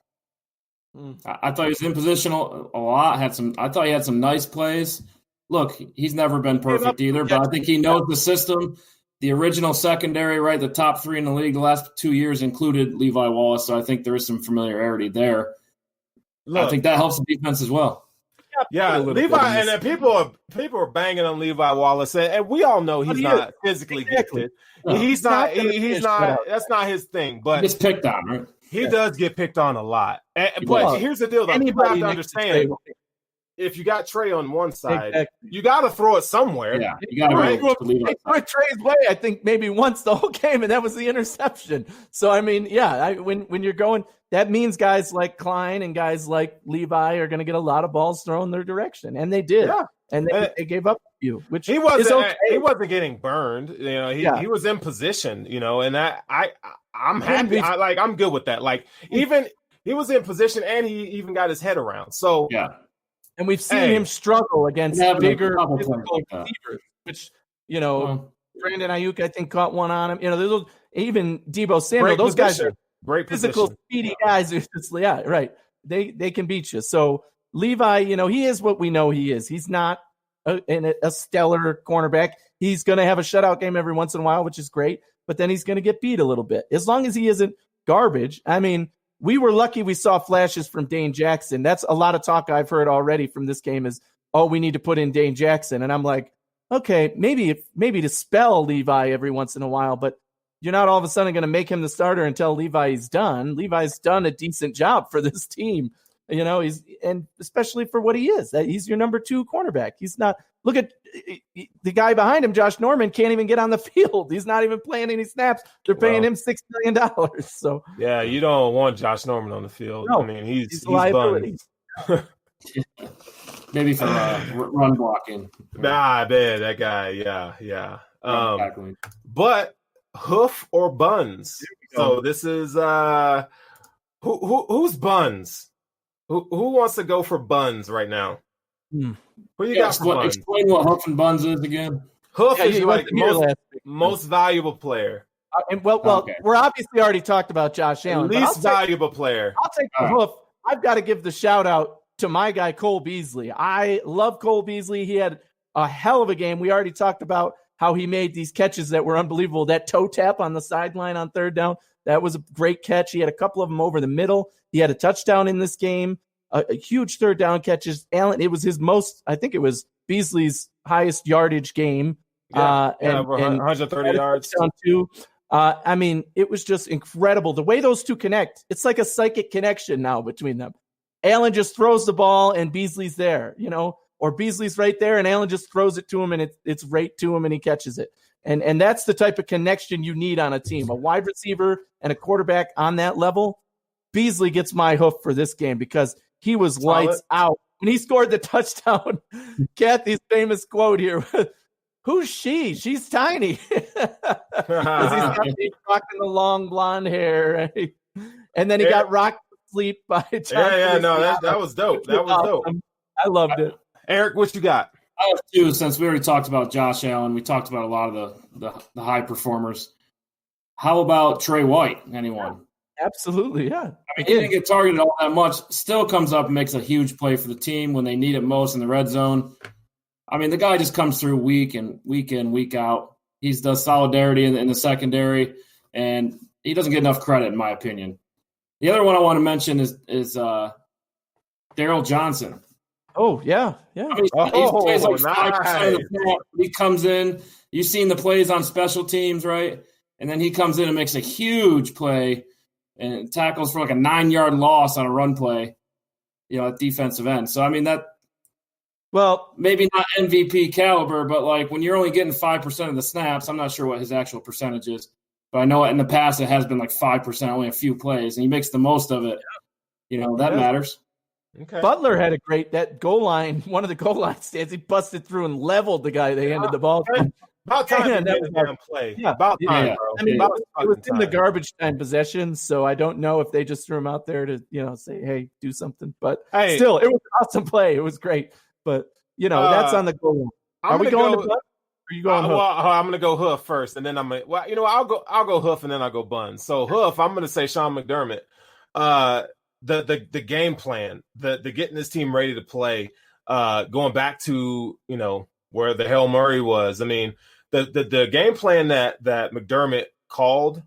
I thought he was in position a lot. I thought he had some nice plays. Look, he's never been perfect either, but I think he knows the system. The original secondary, right? The top 3 in the league the last 2 years included Levi Wallace, so I think there is some familiarity there. Look, I think that helps the defense as well. Yeah, Levi, and then people are banging on Levi Wallace, and we all know he's not physically gifted. No. He's not. That's not his thing. But he gets picked on, right? He does get picked on a lot. But here's the deal, though. People have to understand. If you got Trey on one side, you got to throw it somewhere. Yeah, you got to throw it Trey's way. I think maybe once the whole game, and that was the interception. So I mean, when you're going, that means guys like Klein and guys like Levi are going to get a lot of balls thrown their direction, and they did. Yeah. And they gave up a few, which he wasn't getting burned. You know, he was in position. You know, and I'm happy. I'm good with that. Like, even he was in position, and he even got his head around. So yeah. And we've seen him struggle against bigger physical receivers, which, Brandon Ayuk, I think, caught one on him. There's even Deebo Samuel. Those guys are great physical, speedy guys. They can beat you. So Levi, he is what we know he is. He's not a stellar cornerback. He's going to have a shutout game every once in a while, which is great. But then he's going to get beat a little bit. As long as he isn't garbage. I mean, we were lucky we saw flashes from Dane Jackson. That's a lot of talk I've heard already from this game is, we need to put in Dane Jackson. And I'm like, okay, maybe to spell Levi every once in a while, but you're not all of a sudden going to make him the starter until Levi's done. Levi's done a decent job for this team. And especially for what he is, that he's your number 2 cornerback. He's not, look at the guy behind him, Josh Norman, can't even get on the field. He's not even playing any snaps. They're paying him $6 million. So yeah, you don't want Josh Norman on the field. No, I mean, he's liability. Maybe for run blocking. Nah, I bet that guy. Yeah. But Hoof or Buns? So this is who's Buns? Who wants to go for Buns right now? Who you got for Buns? Explain what Hoof and Buns is again. Hoof is like most valuable player. We're obviously already talked about Josh Allen. Least valuable player. I'll take the Hoof. I've got to give the shout out to my guy, Cole Beasley. I love Cole Beasley. He had a hell of a game. We already talked about how he made these catches that were unbelievable. That toe tap on the sideline on 3rd down, that was a great catch. He had a couple of them over the middle. He had a touchdown in this game, a huge 3rd down catches. Allen, it was his most, I think it was Beasley's highest yardage game. And 130 yards. Too. I mean, it was just incredible. The way those two connect, it's like a psychic connection now between them. Allen just throws the ball and Beasley's there, or Beasley's right there and Allen just throws it to him and it's right to him and he catches it. And that's the type of connection you need on a team. A wide receiver and a quarterback on that level. Beasley gets my Hoof for this game because he was lights out. When he scored the touchdown, Kathy's famous quote here, who's she? She's tiny. Because he's rocking the long blonde hair. And then he got rocked to sleep by John. That was dope. That was dope. I loved it. Eric, what you got? I have 2, since we already talked about Josh Allen. We talked about a lot of the high performers. How about Trey White? Anyone? Absolutely, yeah. I mean, he didn't get targeted all that much. Still comes up and makes a huge play for the team when they need it most in the red zone. I mean, the guy just comes through week in, week out. He does solidarity in the secondary, and he doesn't get enough credit, in my opinion. The other one I want to mention is Daryl Johnson. Oh, yeah. I mean, he plays like 5% of the snap. He comes in. You've seen the plays on special teams, right? And then he comes in and makes a huge play and tackles for like a 9-yard loss on a run play, at defensive end. So, I mean, maybe not MVP caliber, but like when you're only getting 5% of the snaps, I'm not sure what his actual percentage is, but I know in the past it has been like 5%, only a few plays, and he makes the most of it. That matters. Okay. Butler had that goal line, one of the goal line stands. He busted through and leveled the guy they handed the ball to. About time he made a damn play. Yeah. About time, bro. I mean, it was in the time. garbage time possession, so I don't know if they just threw him out there to, say, hey, do something. But still, it was an awesome play. It was great. But, that's on the goal line. Are we going to Butler? Are you going Hoof? Well, I'm going to go Hoof first, and then I'll go Hoof, and then I'll go Buns. So Hoof, I'm going to say Sean McDermott. The game plan, the getting this team ready to play, going back to where the Hail Murray was. I mean, the game plan that McDermott called,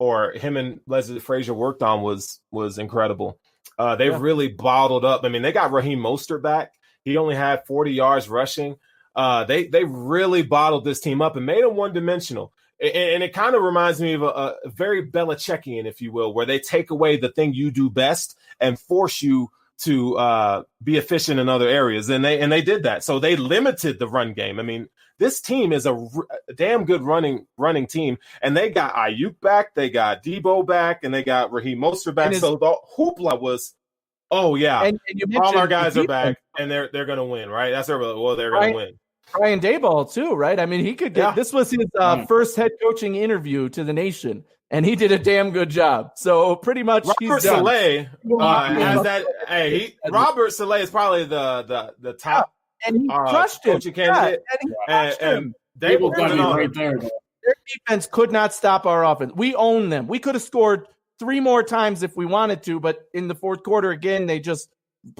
or him and Leslie Frazier worked on, was incredible. They've really bottled up. I mean, they got Raheem Mostert back. He only had 40 yards rushing. They really bottled this team up and made them one-dimensional. And it kind of reminds me of a very Belichickian, if you will, where they take away the thing you do best and force you to be efficient in other areas. And they did that. So they limited the run game. I mean, this team is a damn good running team. And they got Ayuk back, they got Debo back, and they got Raheem Mostert back. So the hoopla was, oh, yeah, and all our guys are back, and they're going to win, right? That's they're going to win. Brian Daboll too, right? I mean, he could get this was his first head coaching interview to the nation, and he did a damn good job. So pretty much, Robert Saleh has that. Hey, Robert Saleh is probably the top, and he crushed coaching candidate. And Daboll got it right there. Their defense could not stop our offense. We owned them. We could have scored 3 more times if we wanted to, but in the fourth quarter, again, they just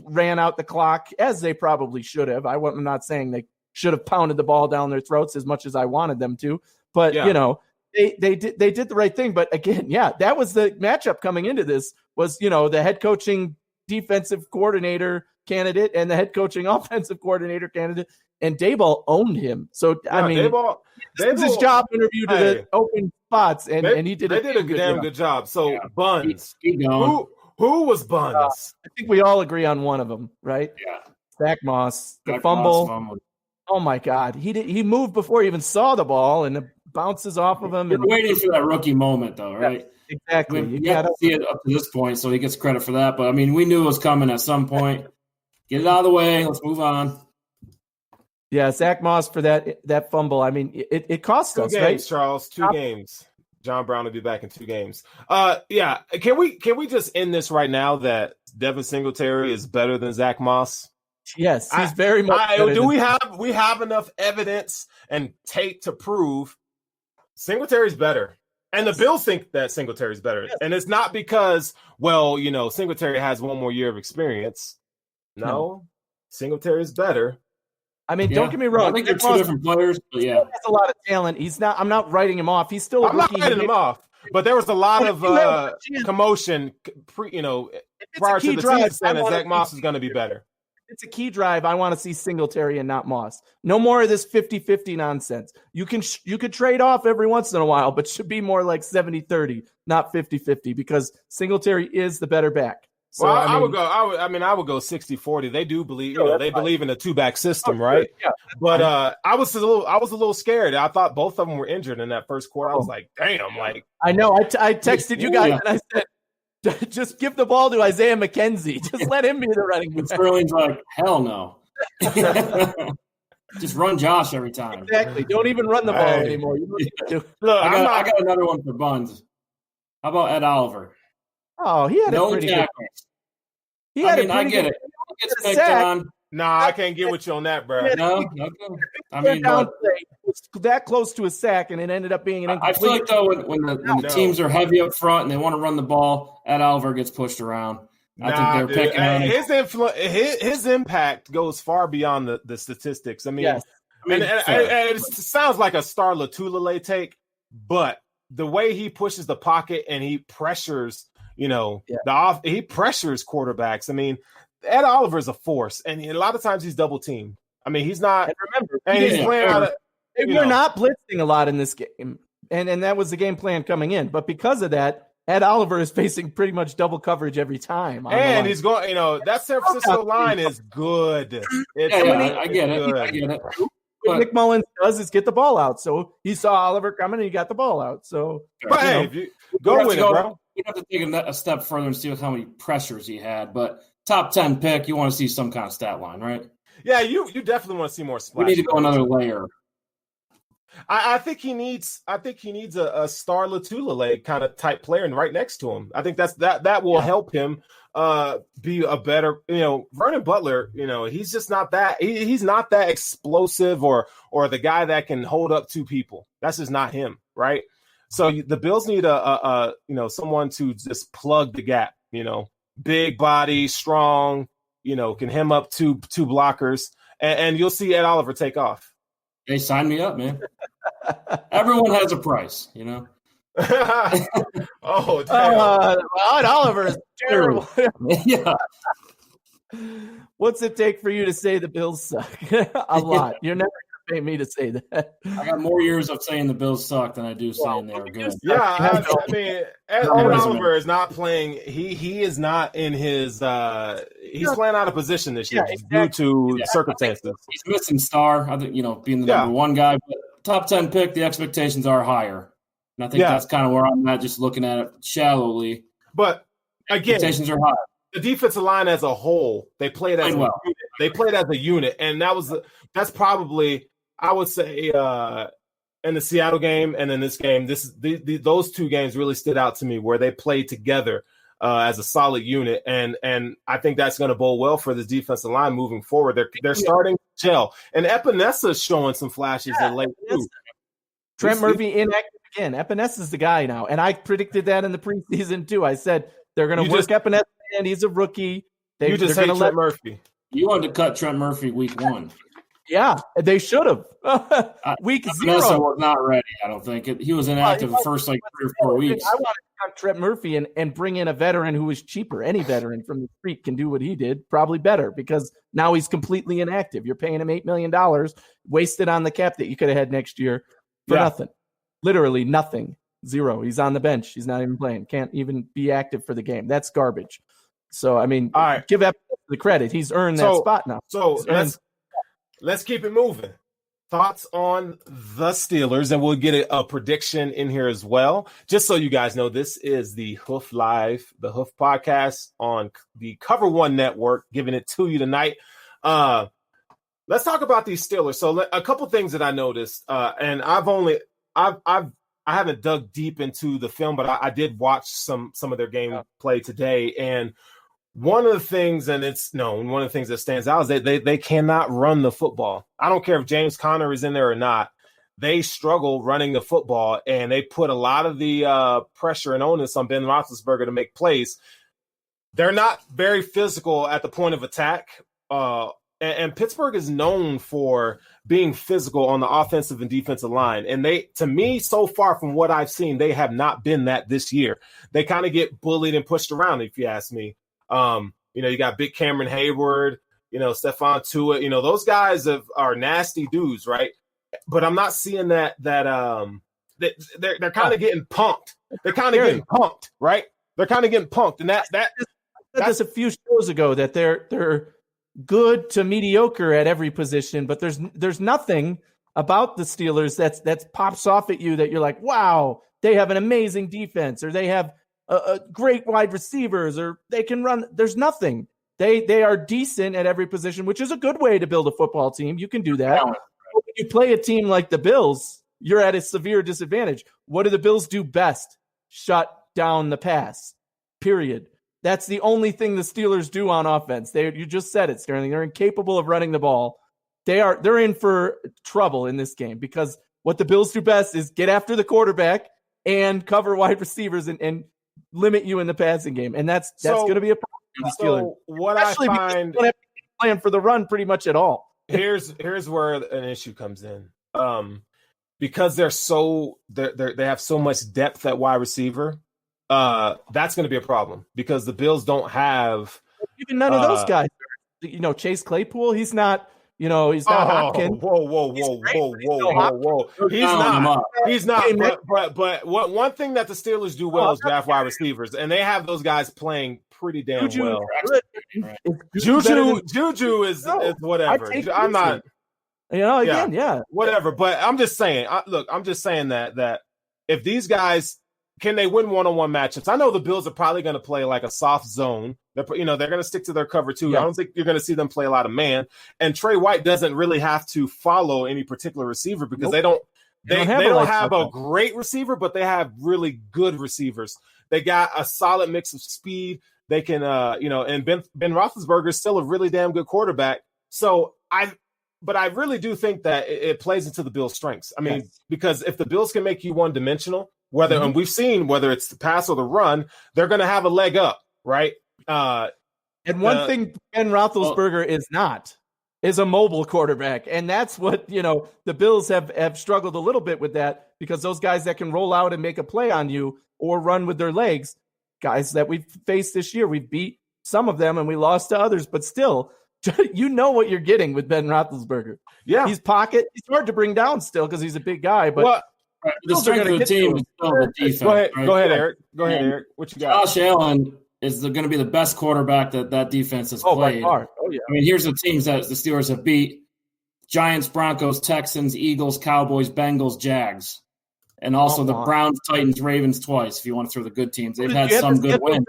ran out the clock, as they probably should have. I'm not saying they should have pounded the ball down their throats as much as I wanted them to, but they did the right thing. But again, that was the matchup coming into this was, the head coaching defensive coordinator candidate and the head coaching offensive coordinator candidate, and Daboll owned him. So Daboll was his job interview to the open spots, and he did. They did a damn good job. So Buns, who was Buns? I think we all agree on one of them, right? Yeah, Zach Moss, the fumble. Oh my God, he moved before he even saw the ball, and it bounces off of him. You're waiting for that rookie moment, though, right? Yeah, exactly. You got to see it up to this point, so he gets credit for that. But I mean, we knew it was coming at some point. Get it out of the way. Let's move on. Yeah, Zach Moss for that fumble. I mean, it cost us, right? 2 games, Charles. 2 games. John Brown will be back in 2 games. Can we just end this right now that Devin Singletary is better than Zach Moss? Yes, he's very much. We have enough evidence and tape to prove Singletary's better, and the Bills think that Singletary's better, and it's not because Singletary has 1 more year of experience. No. Singletary's better. I mean, don't get me wrong. I think they're 2 different players, but he has a lot of talent. I'm not writing him off. He's still. I'm not writing him off, but there was a lot of commotion. Prior to the season, saying Zach Moss is going to be better. It's a key drive. I want to see Singletary and not Moss. No more of this 50-50 nonsense. You could trade off every once in a while, but should be more like 70-30, not 50-50, because Singletary is the better back. So, I would go 60-40. They do believe, they believe in a 2-back system, right? Yeah. But I was a little scared. I thought both of them were injured in that first quarter. I was like, damn, like I know. I texted you guys and I said, just give the ball to Isaiah McKenzie. Just let him be the running back. Sterling's like, hell no. Just run Josh every time. Exactly. Don't even run the ball anymore. Look, I got another one for Buns. How about Ed Oliver? Oh, he had a pretty good. I get it. He gets picked on. Nah, I can't get with you on that, bro. No, okay. I mean, was that close to a sack, and it ended up being an incomplete. I feel like though when the teams are heavy up front and they want to run the ball, Ed Oliver gets pushed around. I think they're picking on him. His impact goes far beyond the statistics. I mean, yes. It sounds like a Star Latulele take, but the way he pushes the pocket and he pressures, he pressures quarterbacks. I mean, Ed Oliver is a force, and a lot of times he's double teamed. I mean, he's not. And remember, he's playing out of. We're not blitzing a lot in this game, and that was the game plan coming in. But because of that, Ed Oliver is facing pretty much double coverage every time. And he's going. That San Francisco line is good. I get it. What Nick Mullins does is get the ball out. So he saw Oliver coming, and he got the ball out. So, go with it, bro. You have to take a step further and see how many pressures he had. But top 10 pick, you want to see some kind of stat line, right? Yeah, you definitely want to see more splash. We need to go another layer. I think he needs a Star Latulele kind of type player and right next to him. I think that will help him be a better, Vernon Butler, he's just not that he's not that explosive or the guy that can hold up two people. That's just not him, right? So the Bills need a someone to just plug the gap, big body, strong, can hem up two blockers, and you'll see Ed Oliver take off. They signed me up, man. Everyone has a price, Oh, damn. Ed Oliver is terrible. Yeah. What's it take for you to say the Bills suck? A lot. You're never going to pay me to say that. I got more years of saying the Bills suck than I do saying they're good. Yeah, I mean, Ed Oliver is not playing. He is not in his. He's playing out of position this year due to circumstances. He's missing star. I think being the number one guy, but top 10 pick, the expectations are higher, and I think that's kind of where I'm at, just looking at it shallowly. But again, expectations are high. The defensive line as a whole, they played as a unit. They played as a unit, and that's probably, I would say, in the Seattle game and in this game, those two games really stood out to me where they played together as a solid unit, and I think that's going to bode well for the defensive line moving forward. They're starting to gel, and Epenesa's showing some flashes in late too. Trent Murphy inactive again. Epenesa's the guy now, and I predicted that in the preseason too. I said they're going to work Epenesa, and he's a rookie. You just hate Trent Murphy. You wanted to cut Trent Murphy week 1. Yeah, they should have. Week 0 was not ready. I don't think he was inactive the first 3 or 4 weeks. I wanted to cut Trent Murphy and bring in a veteran who was cheaper. Any veteran from the street can do what he did, probably better, because now he's completely inactive. You're paying him $8 million, wasted on the cap that you could have had next year for nothing. Literally nothing. 0. He's on the bench. He's not even playing. Can't even be active for the game. That's garbage. So, I mean, give Epic the credit. He's earned that spot now. So let's keep it moving. Thoughts on the Steelers, and we'll get a prediction in here as well. Just so you guys know, this is the Hoof Live, the Hoof podcast on the Cover One Network, giving it to you tonight. Let's talk about these Steelers. So a couple things that I noticed, and I haven't dug deep into the film, but I did watch some of their game play today, and one of the things, and it's known, one of the things that stands out is that they cannot run the football. I don't care if James Conner is in there or not. They struggle running the football, and they put a lot of the pressure and onus on Ben Roethlisberger to make plays. They're not very physical at the point of attack, and Pittsburgh is known for being physical on the offensive and defensive line. And to me, so far from what I've seen, they have not been that this year. They kind of get bullied and pushed around, if you ask me. You got Big Cameron Hayward, Stephon Tuitt, those guys are nasty dudes, right? But I'm not seeing that they're kind of getting punked. They're kind of getting punked, right? They're kind of getting punked, and that's a few shows ago that they're good to mediocre at every position, but there's nothing about the Steelers that pops off at you that you're like, wow, they have an amazing defense, or they have a great wide receivers, or they can run. There's nothing. They are decent at every position, which is a good way to build a football team. You can do that. But when you play a team like the Bills, you're at a severe disadvantage. What do the Bills do best? Shut down the pass. Period. That's the only thing the Steelers do on offense. You just said it, Sterling. They're incapable of running the ball. They're in for trouble in this game, because what the Bills do best is get after the quarterback and cover wide receivers and limit you in the passing game, and that's going to be a problem for the Steelers. So what especially I find, don't have a plan for the run pretty much at all. Here's where an issue comes in, because they have so much depth at wide receiver. That's going to be a problem, because the Bills don't have even none of those guys. Chase Claypool, he's not. He's not Hopkins. Whoa. He's not. But one thing that the Steelers do well is draft wide receivers, and they have those guys playing pretty damn well. Juju is whatever. I'm not. Yeah. Whatever. But I'm just saying. I'm just saying that if these guys can they win one-on-one matchups? I know the Bills are probably going to play like a soft zone. They're going to stick to their cover too. Yes. I don't think you're going to see them play a lot of man. And Trey White doesn't really have to follow any particular receiver because they don't have a great receiver, but they have really good receivers. They got a solid mix of speed. They can, and Ben Roethlisberger is still a really damn good quarterback. So but I really do think that it plays into the Bills' strengths. I mean, because if the Bills can make you one-dimensional, and we've seen whether it's the pass or the run, they're going to have a leg up, right? And one thing Ben Roethlisberger is a mobile quarterback. And that's what, the Bills have struggled a little bit with that, because those guys that can roll out and make a play on you or run with their legs, guys that we've faced this year, we've beat some of them and we lost to others, but still, you know what you're getting with Ben Roethlisberger. Yeah. He's hard to bring down still because he's a big guy, but the strength of the team is still the defense. Go ahead, Eric. What you got? Josh Allen is going to be the best quarterback that defense has played. By far. Oh, yeah. I mean, here's the teams that the Steelers have beat: Giants, Broncos, Texans, Eagles, Cowboys, Bengals, Jags, and also the Browns, Titans, Ravens twice. If you want to throw the good teams, they've had some good wins.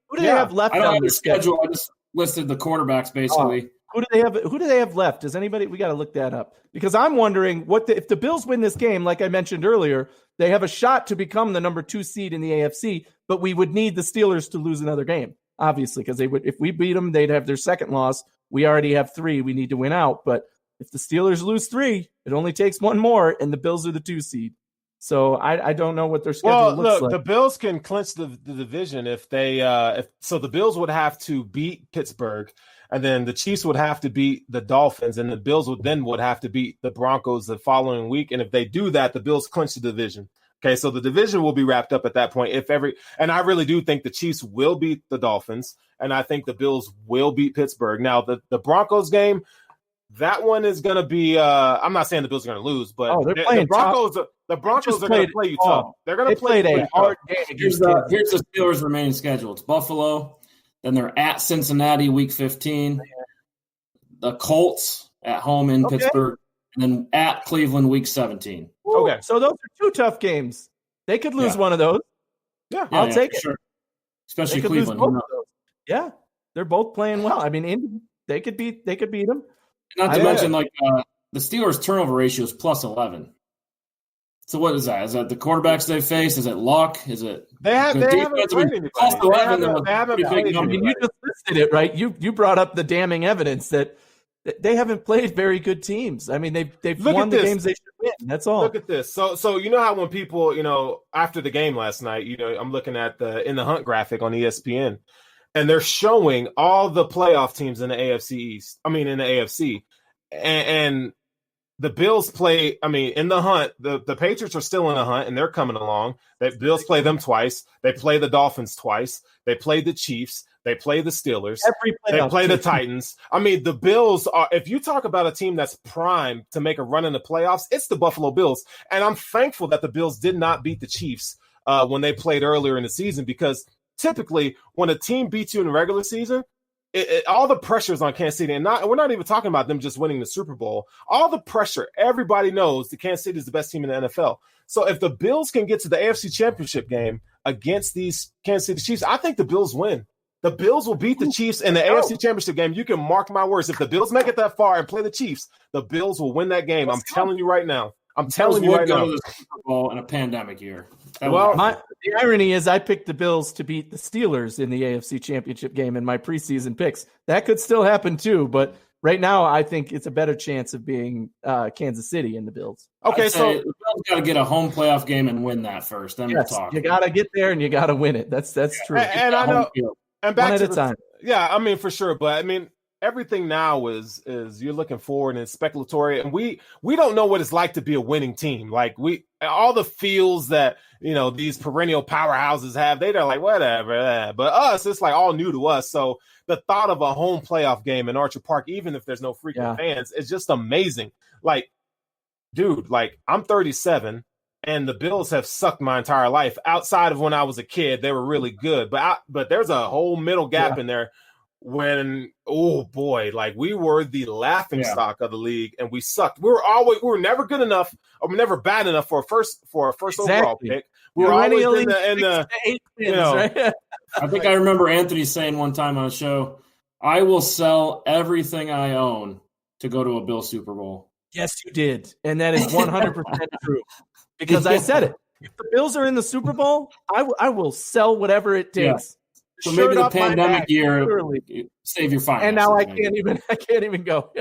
Who do they have left? I don't have the schedule. I just listed the quarterbacks basically. Who do they have left? Does anybody? We got to look that up, because I'm wondering if the Bills win this game, like I mentioned earlier, they have a shot to become the number 2 seed in the AFC. But we would need the Steelers to lose another game, obviously, because if we beat them, they'd have their second loss. We already have 3. We need to win out. But if the Steelers lose 3, it only takes 1 more, and the Bills are the 2 seed. So I don't know what their schedule looks like. The Bills can clinch the division if the Bills would have to beat Pittsburgh, and then the Chiefs would have to beat the Dolphins, and the Bills would have to beat the Broncos the following week. And if they do that, the Bills clinch the division. Okay, so the division will be wrapped up at that point. And I really do think the Chiefs will beat the Dolphins, and I think the Bills will beat Pittsburgh. Now, the Broncos game, that one is going to be. I'm not saying the Bills are going to lose, but the Broncos are going to play you tough. They're going to play a hard game. Here's the Steelers' remaining schedule. It's Buffalo, then they're at Cincinnati week 15, the Colts at home in Pittsburgh, and then at Cleveland week 17. Okay, so those are 2 tough games. They could lose one of those. Yeah, I'll take it. Sure. Especially Cleveland. Yeah, they're both playing well. I mean, they could beat them. Not to mention, the Steelers' turnover ratio is plus 11. So what is that? Is that the quarterbacks they face? Is it luck? Is it they haven't played anybody. They haven't played anybody. I mean, you just listed it, right? You brought up the damning evidence that they haven't played very good teams. I mean, they've won the games they should win. That's all. Look at this. So you know how when people, after the game last night, I'm looking at the In the Hunt graphic on ESPN, and they're showing all the playoff teams in the AFC East. I mean, in the AFC, and the Bills play. I mean, in the hunt, the Patriots are still in the hunt, and they're coming along. The Bills play them twice. They play the Dolphins twice. They play the Chiefs. They play the Steelers. They play the Titans. I mean, the Bills are. If you talk about a team that's primed to make a run in the playoffs, it's the Buffalo Bills. And I'm thankful that the Bills did not beat the Chiefs when they played earlier in the season, because typically when a team beats you in the regular season, all the pressure is on Kansas City, and we're not even talking about them just winning the Super Bowl. All the pressure, everybody knows that Kansas City is the best team in the NFL. So if the Bills can get to the AFC Championship game against these Kansas City Chiefs, I think the Bills win. The Bills will beat the Chiefs in the AFC Championship game. You can mark my words. If the Bills make it that far and play the Chiefs, the Bills will win that game. I'm telling you right now. I'm telling you right now. The Super Bowl in a pandemic year. The irony is I picked the Bills to beat the Steelers in the AFC Championship game in my preseason picks. That could still happen too, but right now I think it's a better chance of being Kansas City in the Bills. Okay, so the Bills got to get a home playoff game and win that first. Then we'll talk. You got to get there and you got to win it. That's true. And I know. And back one to at a time. Yeah, I mean, for sure. But I mean, everything now is you're looking forward and it's speculatory, and we don't know what it's like to be a winning team. Like all the feels that these perennial powerhouses have, they're like whatever. But us, it's like all new to us. So the thought of a home playoff game in Orchard Park, even if there's no freaking fans, is just amazing. Like, dude, I'm 37. And the Bills have sucked my entire life. Outside of when I was a kid, they were really good. But there's a whole middle gap in there when, oh boy, we were the laughing stock of the league, and we sucked. We were never good enough, or never bad enough for a first overall pick. We're always in the 8 wins, right? I think I remember Anthony saying one time on a show, I will sell everything I own to go to a Bill Super Bowl. Yes, you did. And that is 100% true. Because I said it. If the Bills are in the Super Bowl, I will sell whatever it takes. So maybe the pandemic year save your finances. And now I can't even go.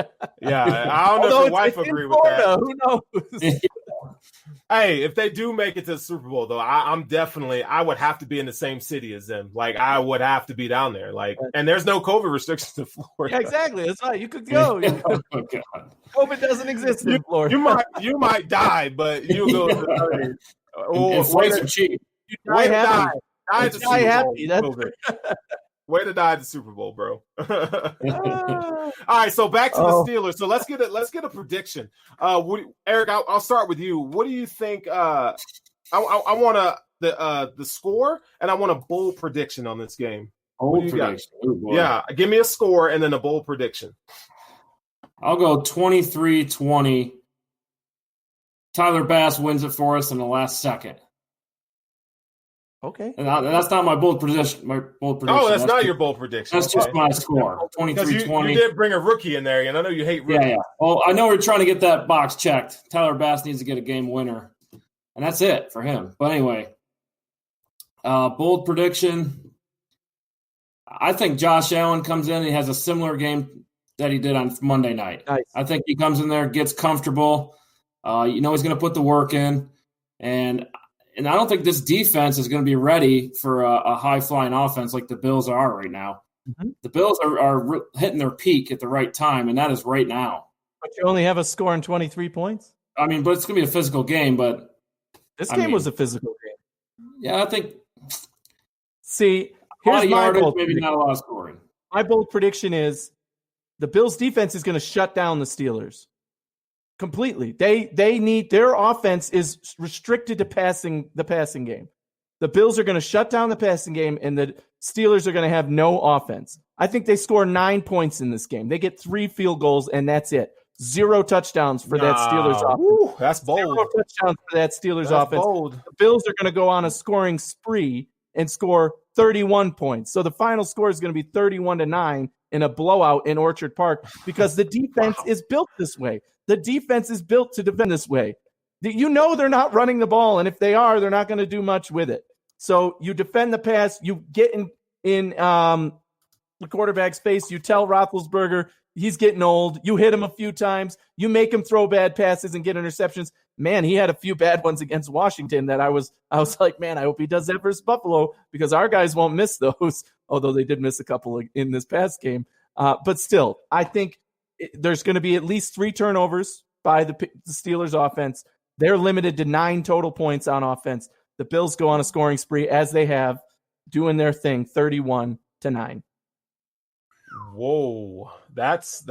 Yeah, I don't know if your wife agree with that. Who knows? Hey, if they do make it to the Super Bowl, though, I would have to be in the same city as them. Like, I would have to be down there. Like, and there's no COVID restrictions in Florida. Yeah, exactly. That's right. You could go. Oh, God. COVID doesn't exist in Florida. You might die, but you'll go to the flights are cheap. You die happy. Die happy. Way to die at the Super Bowl, bro. All right, so back to the Steelers. So let's get a prediction. Eric, I'll start with you. What do you think? I want the score, and I want a bold prediction on this game. Bold prediction. Yeah, give me a score and then a bold prediction. I'll go 23-20. Tyler Bass wins it for us in the last second. Okay. And that's not my bold prediction. Oh, that's not your bold prediction. That's just my score. 23-20. You did bring a rookie in there, and I know you hate rookies. Yeah. Well, I know we're trying to get that box checked. Tyler Bass needs to get a game winner, and that's it for him. But anyway, bold prediction. I think Josh Allen comes in and he has a similar game that he did on Monday night. Nice. I think he comes in there, gets comfortable. He's going to put the work in, and I don't think this defense is going to be ready for a high-flying offense like the Bills are right now. Mm-hmm. The Bills are hitting their peak at the right time, and that is right now. But you only have a score in 23 points? I mean, but it's going to be a physical game. But this game was a physical game. Yeah, I think. See, here's my bold maybe not a lot of scoring. My bold prediction is the Bills' defense is going to shut down the Steelers. Completely. They need their offense is restricted to the passing game. The Bills are going to shut down the passing game, and the Steelers are going to have no offense. I think they score 9 points in this game. They get 3 field goals, and that's it. 0 touchdowns for that Steelers offense. Ooh, that's bold. 0 touchdowns for that Steelers offense. Bold. The Bills are going to go on a scoring spree and score 31 points. So the final score is going to be 31-9 in a blowout in Orchard Park because the defense is built this way. The defense is built to defend this way. You know they're not running the ball, and if they are, they're not going to do much with it. So you defend the pass. You get in the quarterback's face. You tell Roethlisberger he's getting old. You hit him a few times. You make him throw bad passes and get interceptions. Man, he had a few bad ones against Washington that I was like, man, I hope he does that versus Buffalo because our guys won't miss those, although they did miss a couple in this past game. But still, I think there's going to be at least 3 turnovers by the Steelers offense. They're limited to 9 total points on offense. The Bills go on a scoring spree as they have, doing their thing, 31-9. Whoa, that's.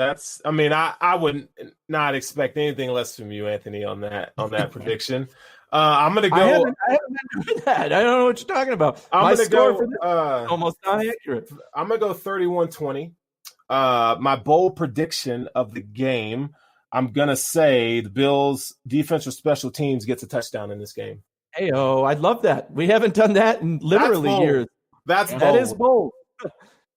I mean, I would not expect anything less from you, Anthony, on that prediction. I'm gonna go. I haven't been doing that. I don't know what you're talking about. I'm gonna go for this almost not accurate. I'm gonna go 31-20. My bold prediction of the game, I'm going to say the Bills defense or special teams gets a touchdown in this game. Hey-oh, I'd love that. We haven't done that in literally years. That is bold.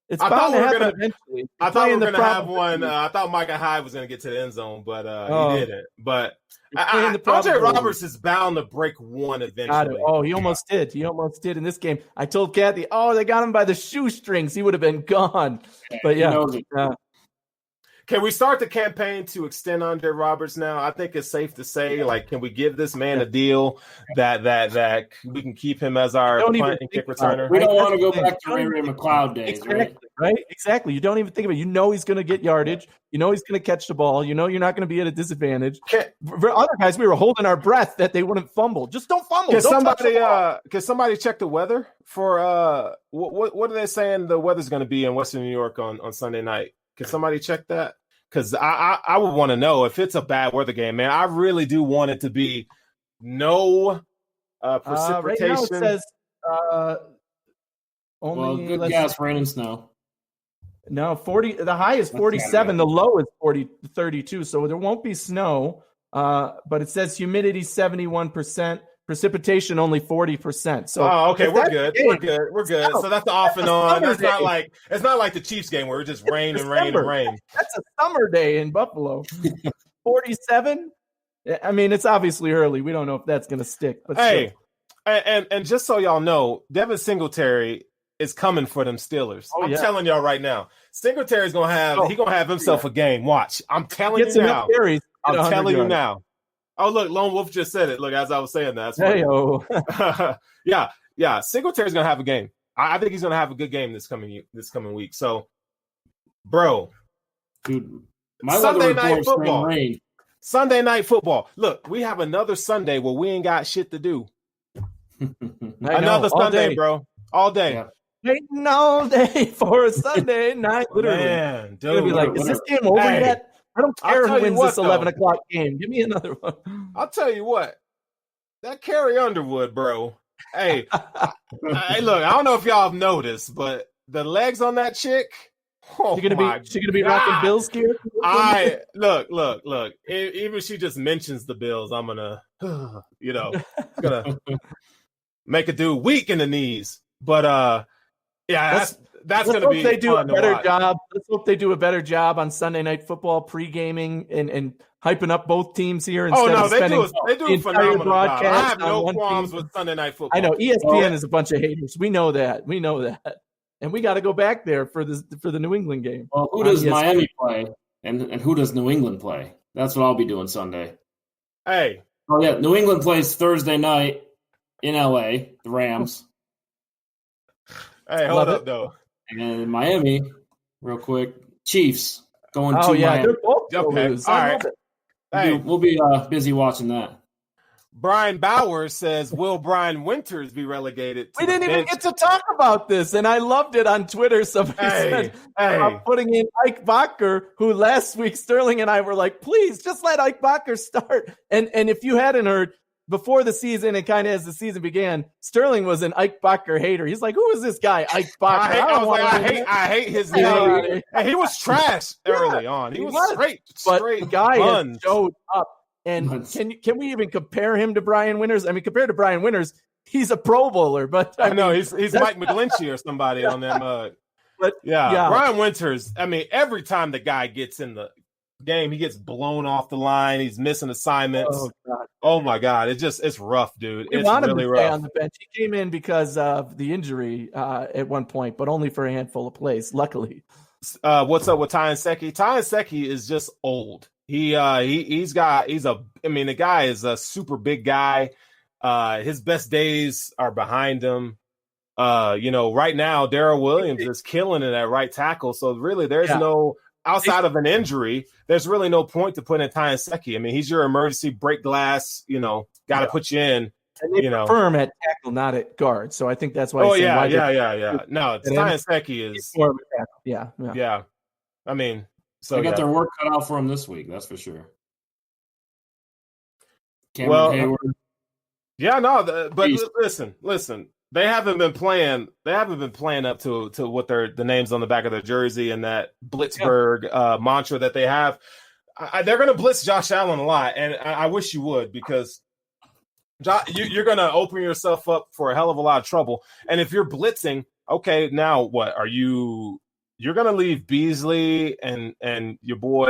It's bound to happen eventually. I thought we were going to have one. I thought Micah Hyde was going to get to the end zone, but he didn't. But Andre Roberts is bound to break one eventually. He almost did. He almost did in this game. I told Kathy, they got him by the shoestrings. He would have been gone. But yeah. Can we start the campaign to extend Andre Roberts now? I think it's safe to say, can we give this man a deal that we can keep him as our punt and kick returner? We don't want to go back to Ray McLeod days, right? Exactly. You don't even think of it. You know he's going to get yardage. You know he's going to catch the ball. You know you're not going to be at a disadvantage. For other guys, we were holding our breath that they wouldn't fumble. Just don't fumble. Can somebody check the weather for what are they saying the weather's going to be in Western New York on Sunday night? Can somebody check that? Because I would want to know if it's a bad weather game, man. I really do want it to be no precipitation. Right now it says only good gas, rain, and snow. No, 40. The high is 47. The low is 32. So there won't be snow. But it says humidity 71%, Precipitation only 40%. So okay, we're good. So that's the off and on. It's not like the Chiefs game where it's just rain and rain and rain. That's a summer day in Buffalo. 47. I mean, it's obviously early. We don't know if that's going to stick. But hey, and just so y'all know, Devin Singletary is coming for them Steelers. I'm telling y'all right now. Singletary's gonna have himself a game. Watch. I'm telling you now. I'm telling you now. Oh, look, Lone Wolf just said it. Look, as I was saying that. Yeah. Singletary's gonna have a game. I think he's gonna have a good game this coming week. So, bro, dude, Sunday night football. Look, we have another Sunday where we ain't got shit to do. Another Sunday, bro. All day. Yeah. Waiting all day for a Sunday night. Literally, man, dude, gonna be like, is this game over yet? I don't care who wins this 11 o'clock game. Give me another one. I'll tell you what. That Carrie Underwood, bro. Hey, hey, look, I don't know if y'all have noticed, but the legs on that chick. Oh, she gonna be rocking Bills gear. Look. Even if she just mentions the Bills, I'm gonna, gonna make a dude weak in the knees. But that's going to be they do a better job. Let's hope they do a better job on Sunday Night Football pre-gaming and hyping up both teams here. They do a phenomenal job. I have no qualms with Sunday Night Football. I know ESPN is a bunch of haters. We know that, and we got to go back there for the New England game. Well, who does Miami play, and who does New England play? That's what I'll be doing Sunday. Hey, New England plays Thursday night in LA. The Rams. Hey, hold up, though. And Miami, real quick. Chiefs going to Miami. They're both okay. All right. Hey. We'll be busy watching that. Brian Bowers says, will Brian Winters be relegated? We didn't even get to talk about this, and I loved it on Twitter. Somebody said putting in Ike Bacher, who last week Sterling and I were like, please, just let Ike Bacher start. And if you hadn't heard, before the season and kind of as the season began, Sterling was an Ike Bacher hater. He's like, who is this guy, Ike Bacher? I hate his name. And he was trash early on. He was straight. But the guy has showed up. And can we even compare him to Brian Winters? I mean, compared to Brian Winters, he's a Pro Bowler. But I know he's Mike McGlinchey or somebody on them. But Brian Winters. I mean, every time the guy gets in the game, he gets blown off the line. He's missing assignments. Oh my God, it's rough, dude. It's really rough. On the bench, he came in because of the injury at one point, but only for a handful of plays. Luckily, what's up with Ty Nsekhe? Ty Nsekhe is just old. The guy is a super big guy. His best days are behind him. Right now, Darrell Williams is killing it at right tackle. So really, there's no. Outside of an injury, there's really no point to put in Ty Nsekhe. I mean, he's your emergency break glass, got to put you in. And they firm at tackle, not at guard. So I think that's why. No, Ty Nsekhe is more of a tackle. Yeah. I mean, so they got their work cut out for him this week. That's for sure. Cameron Hayward. Yeah, no, but listen. They haven't been playing up to what the names on the back of their jersey and that Blitzburg mantra that they have. They're going to blitz Josh Allen a lot, and I wish you would, because you're going to open yourself up for a hell of a lot of trouble. And if you're blitzing, okay, now what are you? You're going to leave Beasley and your boy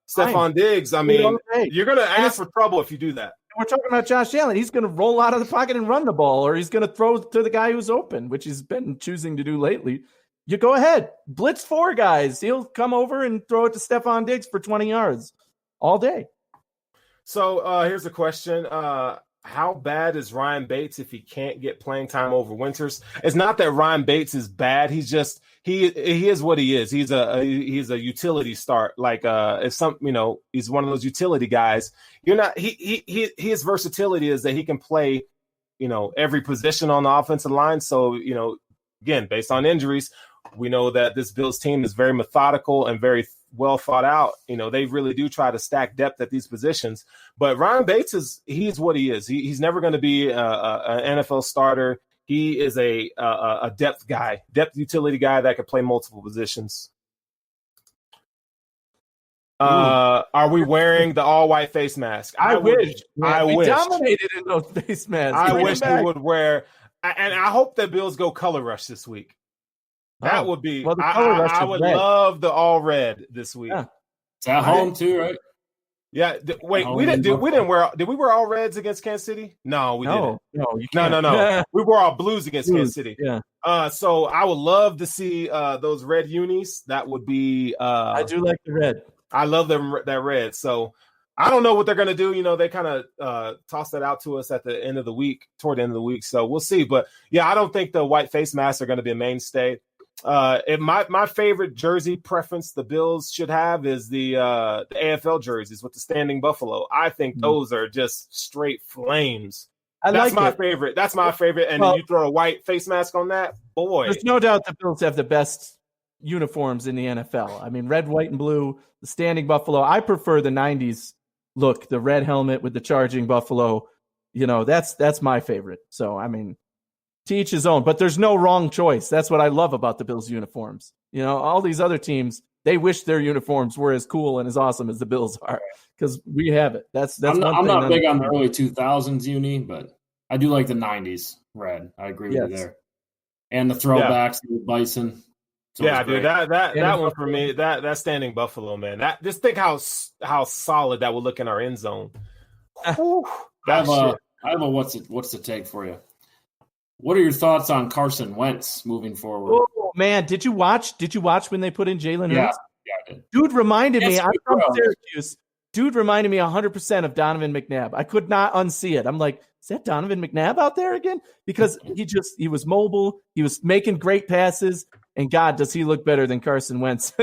Stephon Diggs. I mean, you're going to ask for trouble if you do that. We're talking about Josh Allen. He's going to roll out of the pocket and run the ball, or he's going to throw to the guy who's open, which he's been choosing to do lately. You go ahead. Blitz 4 guys. He'll come over and throw it to Stephon Diggs for 20 yards all day. So here's a question. How bad is Ryan Bates if he can't get playing time over Winters? It's not that Ryan Bates is bad. He's just he is what he is. He's a utility start. Like if he's one of those utility guys. You're not his versatility is that he can play, every position on the offensive line. So, again, based on injuries, we know that this Bills team is very methodical and very well thought out. They really do try to stack depth at these positions. But Ryan Bates he's what he is. He's never going to be an NFL starter. He is a depth guy, depth utility guy that can play multiple positions. Are we wearing the all white face mask? I wish. We dominated in those face masks. I wish we would wear, and I hope the Bills go color rush this week. That would be. Well, I would love the all red this week. Yeah. It's at home too, right? Yeah. Wait, we didn't wear? Did we wear all reds against Kansas City? No, we didn't. No, you can't. No. We wore all blues against Kansas City. Yeah. So I would love to see those red unis. That would be. I do like the red. I love that red. So I don't know what they're going to do. You know, they kind of tossed that out to us at the end of the week, toward the end of the week. So we'll see. But yeah, I don't think the white face masks are going to be a mainstay. My favorite jersey preference the Bills should have is the AFL jerseys with the standing buffalo. I think those are just straight flames. That's my favorite. That's my favorite. And then you throw a white face mask on that, boy. There's no doubt the Bills have the best uniforms in the NFL. I mean, red, white, and blue, the standing buffalo. I prefer the 90s look, the red helmet with the charging buffalo. You know, that's my favorite. So, I mean, to each his own, but there's no wrong choice. That's what I love about the Bills uniforms. You know, all these other teams, they wish their uniforms were as cool and as awesome as the Bills are because we have it. I'm not big on the early 2000s uni, but I do like the 90s red. I agree with you there. And the throwbacks with Bison. Yeah, dude, that one for me, that standing buffalo, man. That just think how solid that will look in our end zone. Whew, I have a what's the take for you? What are your thoughts on Carson Wentz moving forward? Oh man, did you watch when they put in Jalen Hurts? Yeah, I did. Dude reminded me. I'm from Syracuse. Dude reminded me 100% of Donovan McNabb. I could not unsee it. I'm like, is that Donovan McNabb out there again? Because he was mobile. He was making great passes. And God, does he look better than Carson Wentz?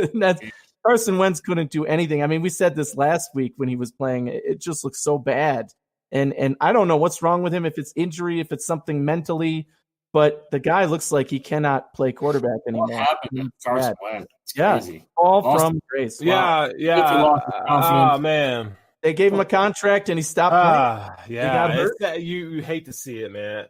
Carson Wentz couldn't do anything. I mean, we said this last week when he was playing. It just looks so bad. And I don't know what's wrong with him, if it's injury, if it's something mentally, but the guy looks like he cannot play quarterback anymore. What happened to Carson Wentz? It's crazy. All from grace. Wow. Yeah. Oh, man. They gave him a contract and he stopped playing. Yeah. You hate to see it, man.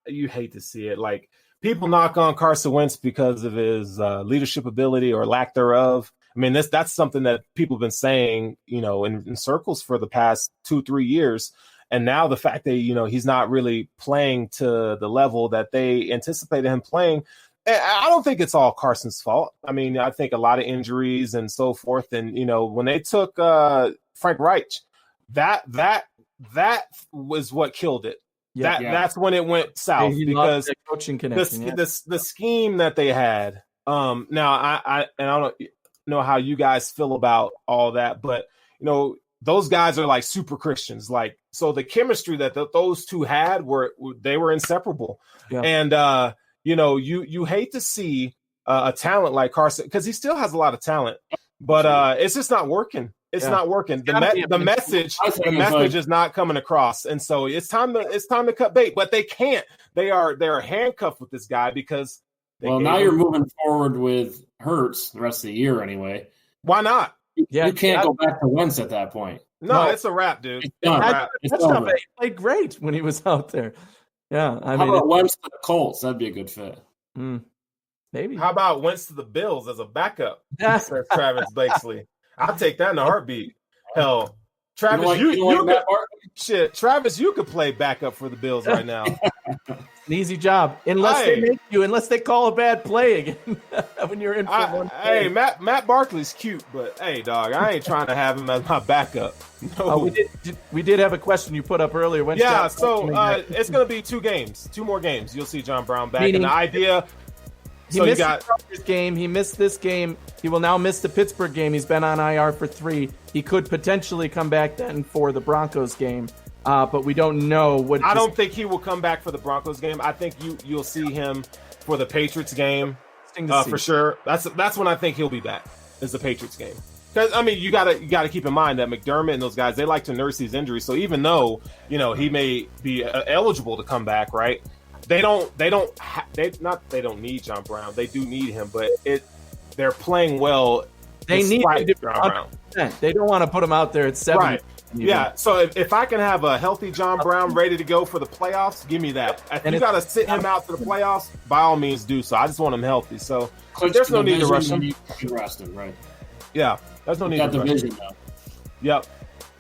You hate to see it. Like, people knock on Carson Wentz because of his leadership ability or lack thereof. I mean, that's something that people have been saying, you know, in circles for the past 2-3 years. And now the fact that, you know, he's not really playing to the level that they anticipated him playing, I don't think it's all Carson's fault. I mean, I think a lot of injuries and so forth. And, you know, when they took Frank Reich, that was what killed it. That's when it went south because coaching connection, the scheme that they had. Now I don't know how you guys feel about all that, but you know, those guys are like super Christians. Like, so the chemistry that those two had they were inseparable. Yeah. And you know, you hate to see a talent like Carson because he still has a lot of talent, but it's just not working. It's not working. The message is not coming across, and so it's time to cut bait. But they can't. They're handcuffed with this guy because. Now you're moving forward with Hurts the rest of the year anyway. Why not? You can't go back to Wentz at that point. No, it's a wrap, dude. It's done. He played great when he was out there. Yeah, How about Wentz to the Colts? That'd be a good fit. Maybe. How about Wentz to the Bills as a backup? Says Travis Blakesley. I'll take that in a heartbeat. Hell, Travis, Travis, you could play backup for the Bills right now. An easy job, unless they call a bad play again when you're in for one. Hey, Matt Barkley's cute, but hey, dog, I ain't trying to have him as my backup. No. We did have a question you put up earlier. It's going to be 2 more games. You'll see John Brown back. And the idea. He missed the Chargers game. He missed this game. He will now miss the Pittsburgh game. He's been on IR for 3. He could potentially come back then for the Broncos game, but we don't know what. I don't think he will come back for the Broncos game. I think you'll see him for the Patriots game for sure. That's when I think he'll be back. Is the Patriots game. Because I mean, you gotta keep in mind that McDermott and those guys, they like to nurse these injuries. So even though he may be eligible to come back, right? They don't need John Brown. They do need him, but they're playing well. They need John Brown. They don't want to put him out there at 70. Right. Yeah. So if I can have a healthy John Brown ready to go for the playoffs, give me that. If you got to sit him out to the playoffs, by all means do so. I just want him healthy. So there's no need to rush him. Rested, right? Yeah, there's no need that to rush. division now.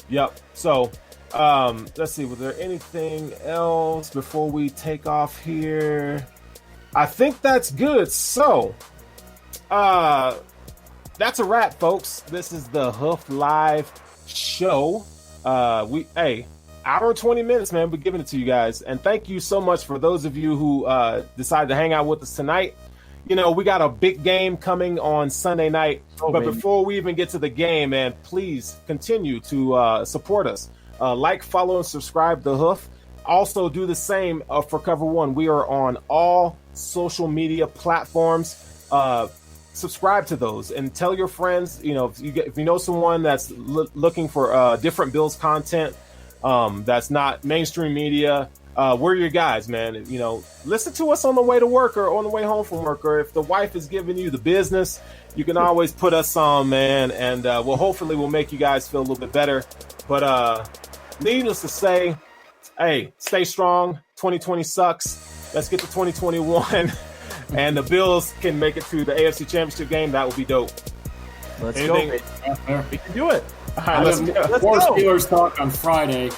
Yep. So, let's see. Was there anything else before we take off here? I think that's good. So, that's a wrap, folks. This is the Hoof Live show. Hour and 20 minutes, man. We're giving it to you guys. And thank you so much for those of you who decided to hang out with us tonight. You know, we got a big game coming on Sunday night. Before we even get to the game, man, please continue to support us. Like, follow, and subscribe to Hoof. Also, do the same for Cover One. We are on all social media platforms. Subscribe to those and tell your friends. You know, if you know someone that's looking for different Bills content, that's not mainstream media. We're your guys, man. You know, listen to us on the way to work or on the way home from work, or if the wife is giving you the business, you can always put us on, man. And hopefully we'll make you guys feel a little bit better. But needless to say, hey, stay strong. 2020 sucks. Let's get to 2021, and the Bills can make it to the AFC Championship game. That would be dope. Let's go. We can do it. All right, let's more Steelers talk on Friday.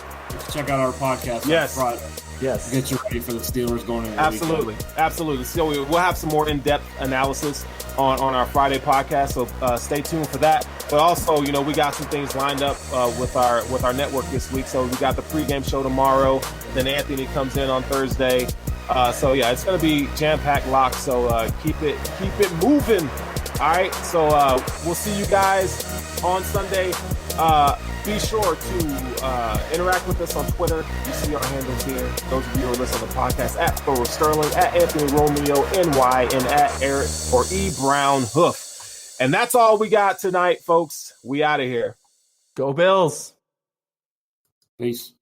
Check out our podcast on Friday. Yes. Get you ready for the Steelers going into the weekend. Absolutely. So we'll have some more in-depth analysis on our Friday podcast. So stay tuned for that. But also, you know, we got some things lined up with our network this week. So we got the pregame show tomorrow. Then Anthony comes in on Thursday. So yeah, it's going to be jam-packed locked. So keep it moving. All right. So we'll see you guys on Sunday. Be sure to interact with us on Twitter. You see our handles here. Those of you who listen to the podcast, at Thor Sterling, at Anthony Romeo NY, and at Eric or E Brown Hoof. And that's all we got tonight, folks. We out of here. Go Bills. Peace.